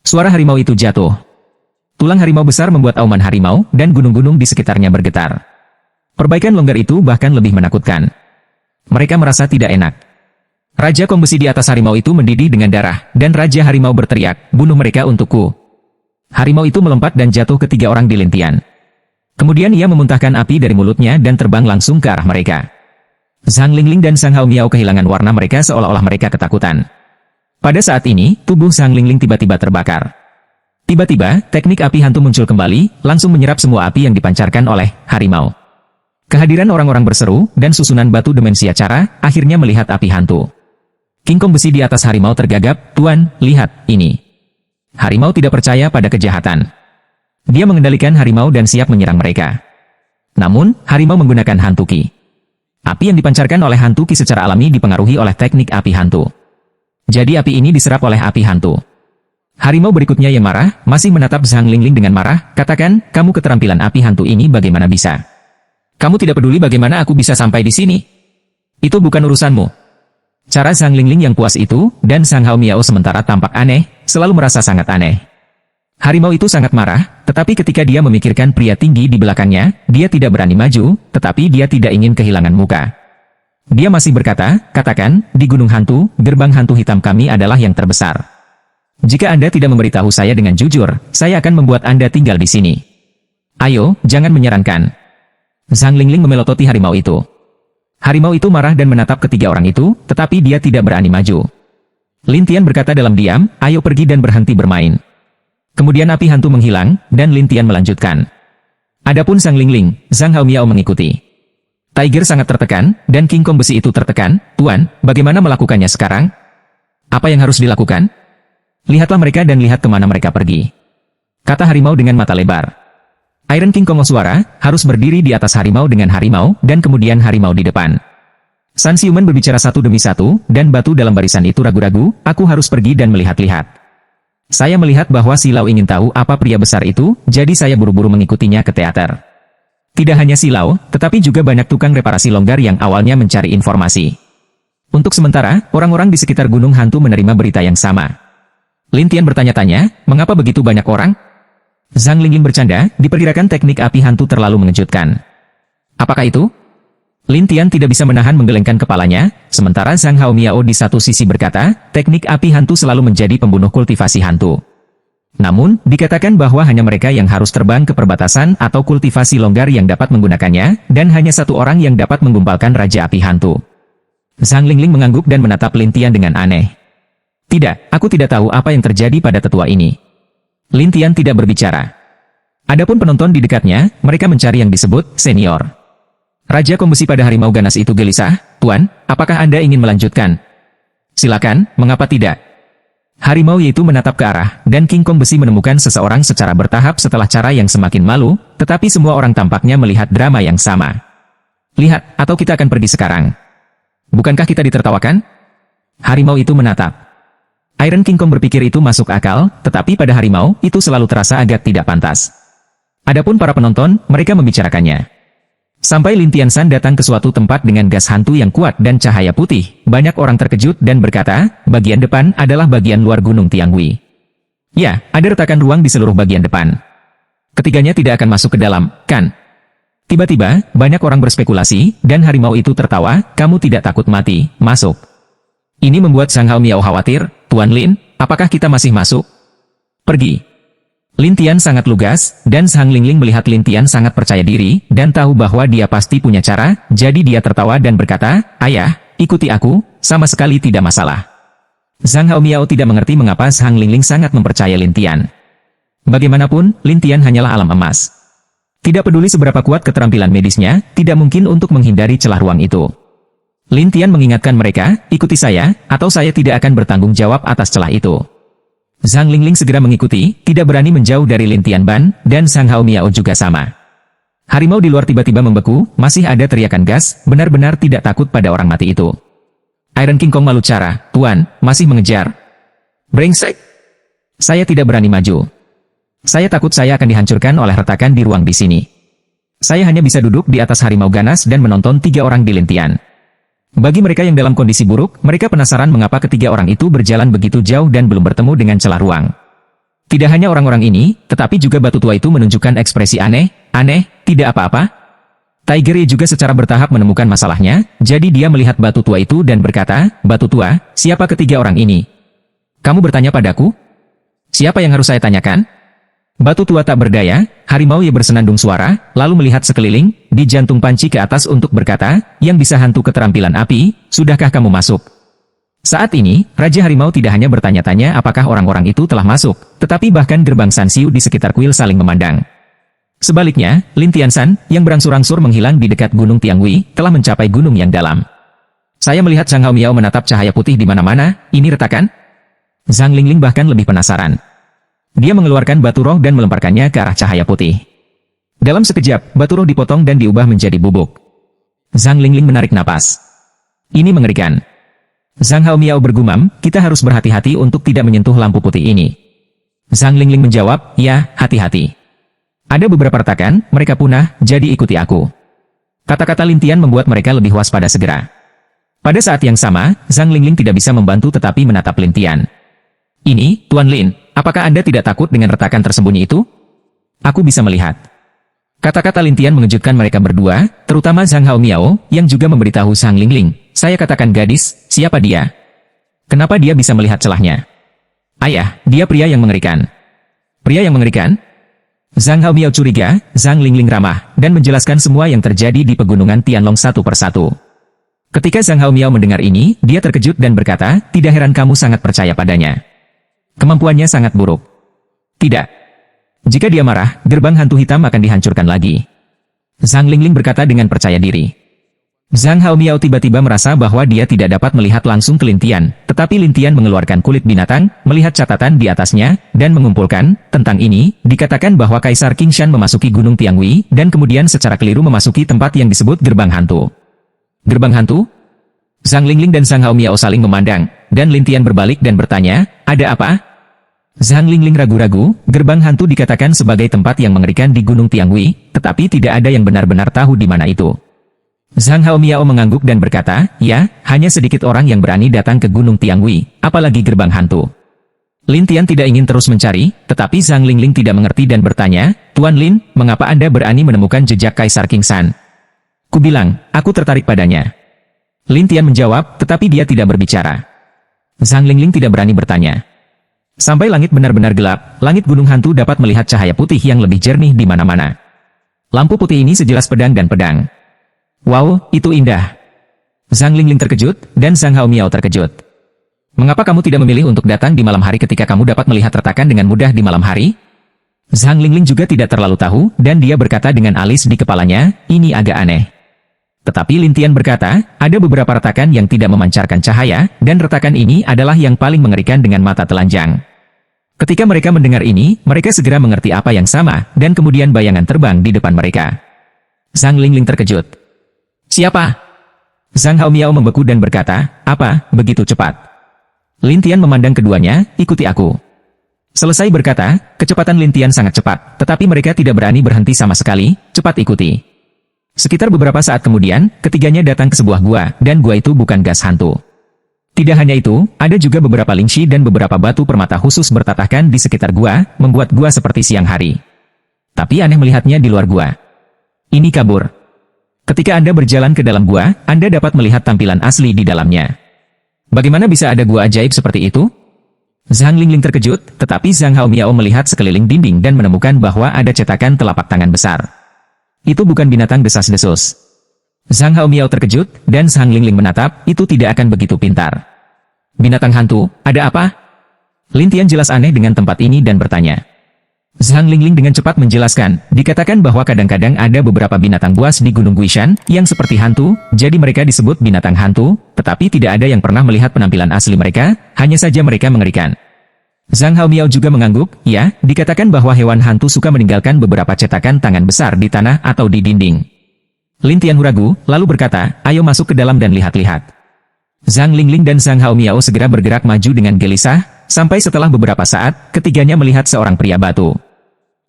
Suara harimau itu jatuh. Tulang harimau besar membuat auman harimau, dan gunung-gunung di sekitarnya bergetar. Perbaikan longgar itu bahkan lebih menakutkan. Mereka merasa tidak enak. Raja Kong besi di atas harimau itu mendidih dengan darah, dan Raja Harimau berteriak, bunuh mereka untukku. Harimau itu melompat dan jatuh ke tiga orang di Lin Tian. Kemudian ia memuntahkan api dari mulutnya dan terbang langsung ke arah mereka. Zhang Lingling dan Zhang Haomiao kehilangan warna mereka seolah-olah mereka ketakutan. Pada saat ini, tubuh Zhang Lingling tiba-tiba terbakar. Tiba-tiba, teknik api hantu muncul kembali, langsung menyerap semua api yang dipancarkan oleh harimau. Kehadiran orang-orang berseru, dan susunan batu demensia cara, akhirnya melihat api hantu. King Kong besi di atas harimau tergagap, Tuan, lihat, ini. Harimau tidak percaya pada kejahatan. Dia mengendalikan harimau dan siap menyerang mereka. Namun, harimau menggunakan hantu ki. Api yang dipancarkan oleh hantu Qi secara alami dipengaruhi oleh teknik api hantu. Jadi api ini diserap oleh api hantu. Harimau berikutnya yang marah, masih menatap Zhang Lingling dengan marah, katakan, kamu keterampilan api hantu ini bagaimana bisa? Kamu tidak peduli bagaimana aku bisa sampai di sini? Itu bukan urusanmu. Cara Zhang Lingling yang puas itu, dan Sang Hao Miao sementara tampak aneh, selalu merasa sangat aneh. Harimau itu sangat marah, tetapi ketika dia memikirkan pria tinggi di belakangnya, dia tidak berani maju, tetapi dia tidak ingin kehilangan muka. Dia masih berkata, katakan, di Gunung Hantu, gerbang hantu hitam kami adalah yang terbesar. Jika Anda tidak memberitahu saya dengan jujur, saya akan membuat Anda tinggal di sini. Ayo, jangan menyarankan. Zhang Lingling memelototi harimau itu. Harimau itu marah dan menatap ketiga orang itu, tetapi dia tidak berani maju. Lin Tian berkata dalam diam, ayo pergi dan berhenti bermain. Kemudian api hantu menghilang, dan Lin Tian melanjutkan. Adapun Zhang Lingling, Zhang Hao Miao mengikuti. Tiger sangat tertekan, dan King Kong besi itu tertekan. Tuan, bagaimana melakukannya sekarang? Apa yang harus dilakukan? Lihatlah mereka dan lihat kemana mereka pergi. Kata harimau dengan mata lebar. Iron King Kong suara, harus berdiri di atas harimau dengan harimau, dan kemudian harimau di depan. San Siuman berbicara satu demi satu, dan batu dalam barisan itu ragu-ragu, aku harus pergi dan melihat-lihat. Saya melihat bahwa Silau ingin tahu apa pria besar itu, jadi saya buru-buru mengikutinya ke teater. Tidak hanya Silau, tetapi juga banyak tukang reparasi longgar yang awalnya mencari informasi. Untuk sementara, orang-orang di sekitar Gunung Hantu menerima berita yang sama. Lin Tian bertanya-tanya, mengapa begitu banyak orang? Zhang Lingling bercanda, diperkirakan teknik api hantu terlalu mengejutkan. Apakah itu? Lin Tian tidak bisa menahan menggelengkan kepalanya, sementara Zhang Hao Miao di satu sisi berkata, teknik api hantu selalu menjadi pembunuh kultivasi hantu. Namun, dikatakan bahwa hanya mereka yang harus terbang ke perbatasan atau kultivasi longgar yang dapat menggunakannya, dan hanya satu orang yang dapat menggumpalkan Raja Api Hantu. Zhang Lingling mengangguk dan menatap Lin Tian dengan aneh. Tidak, aku tidak tahu apa yang terjadi pada tetua ini. Lin Tian tidak berbicara. Adapun penonton di dekatnya, mereka mencari yang disebut senior. Raja Kong besi pada harimau ganas itu gelisah, Tuan, apakah Anda ingin melanjutkan? Silakan, mengapa tidak? Harimau yaitu menatap ke arah, dan King Kong besi menemukan seseorang secara bertahap setelah cara yang semakin malu, tetapi semua orang tampaknya melihat drama yang sama. Lihat, atau kita akan pergi sekarang. Bukankah kita ditertawakan? Harimau itu menatap. Iron King Kong berpikir itu masuk akal, tetapi pada harimau, itu selalu terasa agak tidak pantas. Adapun para penonton, mereka membicarakannya. Sampai Lin Tian San datang ke suatu tempat dengan gas hantu yang kuat dan cahaya putih, banyak orang terkejut dan berkata, bagian depan adalah bagian luar Gunung Tianghui. Ya, ada retakan ruang di seluruh bagian depan. Ketiganya tidak akan masuk ke dalam, kan? Tiba-tiba, banyak orang berspekulasi, dan harimau itu tertawa, kamu tidak takut mati, masuk. Ini membuat Sang Hao Miao khawatir, Tuan Lin, apakah kita masih masuk? Pergi. Lin Tian sangat lugas, dan Zhang Lingling melihat Lin Tian sangat percaya diri, dan tahu bahwa dia pasti punya cara, jadi dia tertawa dan berkata, ayah, ikuti aku, sama sekali tidak masalah. Zhang Hao Miao tidak mengerti mengapa Zhang Lingling sangat mempercayai Lin Tian. Bagaimanapun, Lin Tian hanyalah alam emas. Tidak peduli seberapa kuat keterampilan medisnya, tidak mungkin untuk menghindari celah ruang itu. Lin Tian mengingatkan mereka, ikuti saya, atau saya tidak akan bertanggung jawab atas celah itu. Zhang Lingling segera mengikuti, tidak berani menjauh dari Lin Tian Ban, dan Sang Hao Miao juga sama. Harimau di luar tiba-tiba membeku, masih ada teriakan gas, benar-benar tidak takut pada orang mati itu. Iron King Kong malu cara, Tuan, masih mengejar. Brengsek. Saya tidak berani maju. Saya takut saya akan dihancurkan oleh retakan di ruang di sini. Saya hanya bisa duduk di atas harimau ganas dan menonton 3 orang di Lin Tian. Bagi mereka yang dalam kondisi buruk, mereka penasaran mengapa ketiga orang itu berjalan begitu jauh dan belum bertemu dengan celah ruang. Tidak hanya orang-orang ini, tetapi juga batu tua itu menunjukkan ekspresi aneh, tidak apa-apa. Tiger Ye juga secara bertahap menemukan masalahnya, jadi dia melihat batu tua itu dan berkata, Batu tua, siapa ketiga orang ini? Kamu bertanya padaku? Siapa yang harus saya tanyakan? Batu tua tak berdaya, harimau Ye bersenandung suara, lalu melihat sekeliling, di jantung panci ke atas untuk berkata, yang bisa hantu keterampilan api, sudahkah kamu masuk? Saat ini, Raja Harimau tidak hanya bertanya-tanya apakah orang-orang itu telah masuk, tetapi bahkan gerbang Sanxiu di sekitar kuil saling memandang. Sebaliknya, Lin Tiansan, yang berangsur-angsur menghilang di dekat Gunung Tianghui, telah mencapai gunung yang dalam. Saya melihat Sang Hao Miao menatap cahaya putih di mana-mana, ini retakan? Zhang Lingling bahkan lebih penasaran. Dia mengeluarkan batu roh dan melemparkannya ke arah cahaya putih. Dalam sekejap, batu roh dipotong dan diubah menjadi bubuk. Zhang Lingling menarik napas. Ini mengerikan. Zhang Haomiao bergumam, kita harus berhati-hati untuk tidak menyentuh lampu putih ini. Zhang Lingling menjawab, ya, hati-hati. Ada beberapa retakan, mereka punah, jadi ikuti aku. Kata-kata Lin Tian membuat mereka lebih waspada segera. Pada saat yang sama, Zhang Lingling tidak bisa membantu tetapi menatap Lin Tian. Ini, Tuan Lin, apakah Anda tidak takut dengan retakan tersembunyi itu? Aku bisa melihat. Kata-kata Lin Tian mengejutkan mereka berdua, terutama Zhang Haomiao, yang juga memberitahu Zhang Lingling. Saya katakan gadis, siapa dia? Kenapa dia bisa melihat celahnya? Ayah, dia pria yang mengerikan. Pria yang mengerikan? Zhang Haomiao curiga, Zhang Lingling ramah, dan menjelaskan semua yang terjadi di pegunungan Tianlong satu persatu. Ketika Zhang Haomiao mendengar ini, dia terkejut dan berkata, tidak heran kamu sangat percaya padanya. Kemampuannya sangat buruk. Tidak. Jika dia marah, gerbang hantu hitam akan dihancurkan lagi. Zhang Lingling berkata dengan percaya diri. Zhang Haomiao tiba-tiba merasa bahwa dia tidak dapat melihat langsung ke Lin Tian, tetapi Lin Tian mengeluarkan kulit binatang, melihat catatan di atasnya, dan mengumpulkan. Tentang ini, dikatakan bahwa Kaisar Qingshan memasuki Gunung Tiangwei, dan kemudian secara keliru memasuki tempat yang disebut gerbang hantu. Gerbang hantu? Zhang Lingling dan Zhang Haomiao saling memandang, dan Lin Tian berbalik dan bertanya, ada apa? Zhang Lingling ragu-ragu, gerbang hantu dikatakan sebagai tempat yang mengerikan di Gunung Tiangwei, tetapi tidak ada yang benar-benar tahu di mana itu. Zhang Haomiao mengangguk dan berkata, ya, hanya sedikit orang yang berani datang ke Gunung Tiangwei, apalagi gerbang hantu. Lin Tian tidak ingin terus mencari, tetapi Zhang Lingling tidak mengerti dan bertanya, Tuan Lin, mengapa Anda berani menemukan jejak Kaisar Qingshan? Kubilang, aku tertarik padanya. Lin Tian menjawab, tetapi dia tidak berbicara. Zhang Lingling tidak berani bertanya. Sampai langit benar-benar gelap, langit gunung hantu dapat melihat cahaya putih yang lebih jernih di mana-mana. Lampu putih ini sejelas pedang dan pedang. Wow, itu indah. Zhang Lingling terkejut, dan Zhang Haomiao terkejut. Mengapa kamu tidak memilih untuk datang di malam hari ketika kamu dapat melihat retakan dengan mudah di malam hari? Zhang Lingling juga tidak terlalu tahu, dan dia berkata dengan alis di kepalanya, ini agak aneh. Tetapi Lin Tian berkata, ada beberapa retakan yang tidak memancarkan cahaya, dan retakan ini adalah yang paling mengerikan dengan mata telanjang. Ketika mereka mendengar ini, mereka segera mengerti apa yang sama, dan kemudian bayangan terbang di depan mereka. Zhang Lingling terkejut. Siapa? Zhang Haomiao membeku dan berkata, apa, begitu cepat? Lin Tian memandang keduanya, ikuti aku. Selesai berkata, kecepatan Lin Tian sangat cepat, tetapi mereka tidak berani berhenti sama sekali, cepat ikuti. Sekitar beberapa saat kemudian, ketiganya datang ke sebuah gua, dan gua itu bukan gas hantu. Tidak hanya itu, ada juga beberapa lingshi dan beberapa batu permata khusus bertatahkan di sekitar gua, membuat gua seperti siang hari. Tapi aneh melihatnya di luar gua. Ini kabur. Ketika Anda berjalan ke dalam gua, Anda dapat melihat tampilan asli di dalamnya. Bagaimana bisa ada gua ajaib seperti itu? Zhang Lingling terkejut, tetapi Zhang Haomiao melihat sekeliling dinding dan menemukan bahwa ada cetakan telapak tangan besar. Itu bukan binatang desas-desus. Zhang Haomiao terkejut, dan Zhang Lingling menatap, itu tidak akan begitu pintar. Binatang hantu, ada apa? Lin Tian jelas aneh dengan tempat ini dan bertanya. Zhang Lingling dengan cepat menjelaskan, dikatakan bahwa kadang-kadang ada beberapa binatang buas di Gunung Guishan, yang seperti hantu, jadi mereka disebut binatang hantu, tetapi tidak ada yang pernah melihat penampilan asli mereka, hanya saja mereka mengerikan. Zhang Haomiao juga mengangguk, ya, dikatakan bahwa hewan hantu suka meninggalkan beberapa cetakan tangan besar di tanah atau di dinding. Lin Tian ragu, lalu berkata, ayo masuk ke dalam dan lihat-lihat. Zhang Lingling dan Zhang Haomiao segera bergerak maju dengan gelisah, sampai setelah beberapa saat, ketiganya melihat seorang pria batu.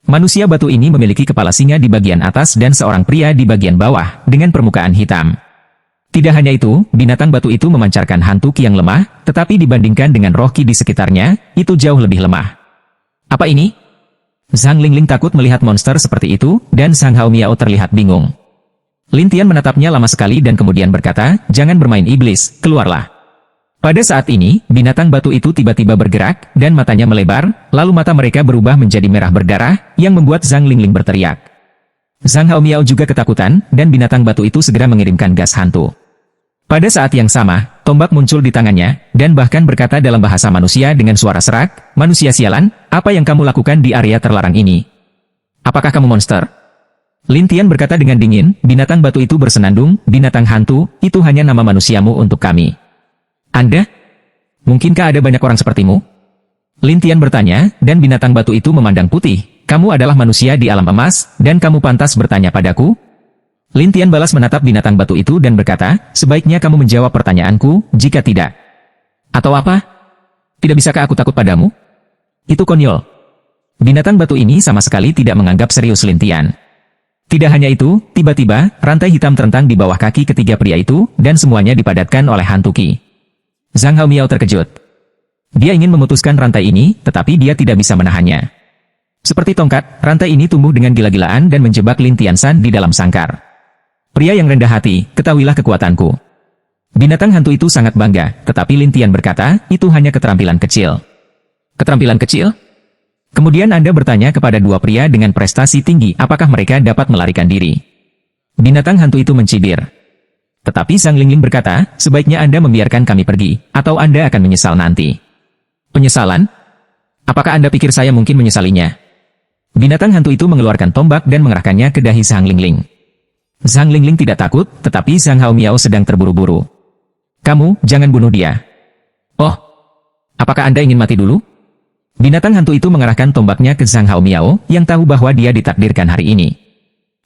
Manusia batu ini memiliki kepala singa di bagian atas dan seorang pria di bagian bawah, dengan permukaan hitam. Tidak hanya itu, binatang batu itu memancarkan hantu ki yang lemah, tetapi dibandingkan dengan roh ki di sekitarnya, itu jauh lebih lemah. Apa ini? Zhang Lingling takut melihat monster seperti itu, dan Zhang Haomiao terlihat bingung. Lin Tian menatapnya lama sekali dan kemudian berkata, jangan bermain iblis, keluarlah. Pada saat ini, binatang batu itu tiba-tiba bergerak, dan matanya melebar, lalu mata mereka berubah menjadi merah berdarah, yang membuat Zhang Lingling berteriak. Zhang Haomiao juga ketakutan, dan binatang batu itu segera mengirimkan gas hantu. Pada saat yang sama, tombak muncul di tangannya, dan bahkan berkata dalam bahasa manusia dengan suara serak, manusia sialan, apa yang kamu lakukan di area terlarang ini? Apakah kamu monster? Lin Tian berkata dengan dingin, binatang batu itu bersenandung, binatang hantu, itu hanya nama manusiamu untuk kami. Anda? Mungkinkah ada banyak orang sepertimu? Lin Tian bertanya, dan binatang batu itu memandang putih, kamu adalah manusia di alam emas, dan kamu pantas bertanya padaku? Lin Tian balas menatap binatang batu itu dan berkata, sebaiknya kamu menjawab pertanyaanku, jika tidak. Atau apa? Tidak bisakah aku takut padamu? Itu konyol. Binatang batu ini sama sekali tidak menganggap serius Lin Tian. Tidak hanya itu, tiba-tiba, rantai hitam terentang di bawah kaki ketiga pria itu, dan semuanya dipadatkan oleh hantu Qi. Zhang Haomiao terkejut. Dia ingin memutuskan rantai ini, tetapi dia tidak bisa menahannya. Seperti tongkat, rantai ini tumbuh dengan gila-gilaan dan menjebak Lin Tiansan di dalam sangkar. Pria yang rendah hati, ketahuilah kekuatanku. Binatang hantu itu sangat bangga, tetapi Lin Tian berkata, itu hanya keterampilan kecil. Keterampilan kecil? Kemudian Anda bertanya kepada dua pria dengan prestasi tinggi apakah mereka dapat melarikan diri. Binatang hantu itu mencibir. Tetapi Zhang Lingling berkata, sebaiknya Anda membiarkan kami pergi, atau Anda akan menyesal nanti. Penyesalan? Apakah Anda pikir saya mungkin menyesalinya? Binatang hantu itu mengeluarkan tombak dan mengerahkannya ke dahi Zhang Lingling. Zhang Lingling tidak takut, tetapi Zhang Haomiao sedang terburu-buru. Kamu, jangan bunuh dia. Oh, apakah Anda ingin mati dulu? Binatang hantu itu mengarahkan tombaknya ke Zhang Haomiao, yang tahu bahwa dia ditakdirkan hari ini.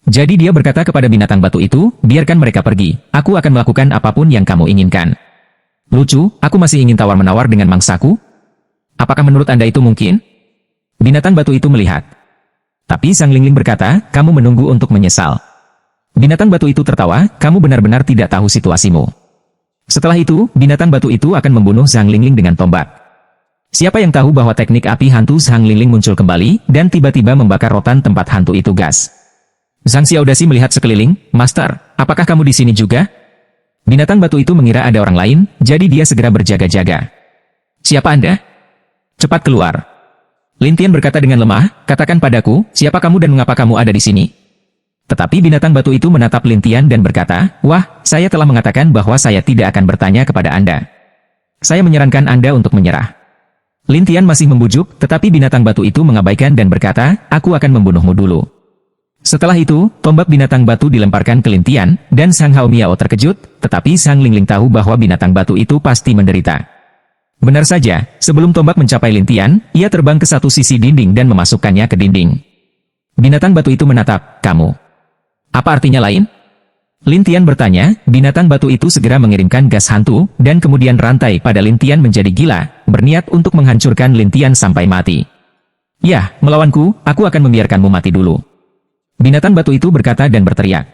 Jadi dia berkata kepada binatang batu itu, biarkan mereka pergi, aku akan melakukan apapun yang kamu inginkan. Lucu, aku masih ingin tawar-menawar dengan mangsaku? Apakah menurut Anda itu mungkin? Binatang batu itu melihat. Tapi Zhang Lingling berkata, kamu menunggu untuk menyesal. Binatang batu itu tertawa, kamu benar-benar tidak tahu situasimu. Setelah itu, binatang batu itu akan membunuh Zhang Lingling dengan tombak. Siapa yang tahu bahwa teknik api hantu Zhang Lingling muncul kembali, dan tiba-tiba membakar rotan tempat hantu itu gas. Zhang Xiaodashi melihat sekeliling, Master, apakah kamu di sini juga? Binatang batu itu mengira ada orang lain, jadi dia segera berjaga-jaga. Siapa Anda? Cepat keluar. Lin Tian berkata dengan lemah, katakan padaku, siapa kamu dan mengapa kamu ada di sini? Tetapi binatang batu itu menatap Lin Tian dan berkata, wah, saya telah mengatakan bahwa saya tidak akan bertanya kepada Anda. Saya menyarankan Anda untuk menyerah. Lin Tian masih membujuk, tetapi binatang batu itu mengabaikan dan berkata, aku akan membunuhmu dulu. Setelah itu, tombak binatang batu dilemparkan ke Lin Tian, dan Zhang Haomiao terkejut, tetapi Zhang Lingling tahu bahwa binatang batu itu pasti menderita. Benar saja, sebelum tombak mencapai Lin Tian, ia terbang ke satu sisi dinding dan memasukkannya ke dinding. Binatang batu itu menatap, kamu. Apa artinya lain? Lin Tian bertanya, binatang batu itu segera mengirimkan gas hantu, dan kemudian rantai pada Lin Tian menjadi gila, berniat untuk menghancurkan Lin Tian sampai mati. Ya, melawanku, aku akan membiarkanmu mati dulu. Binatang batu itu berkata dan berteriak.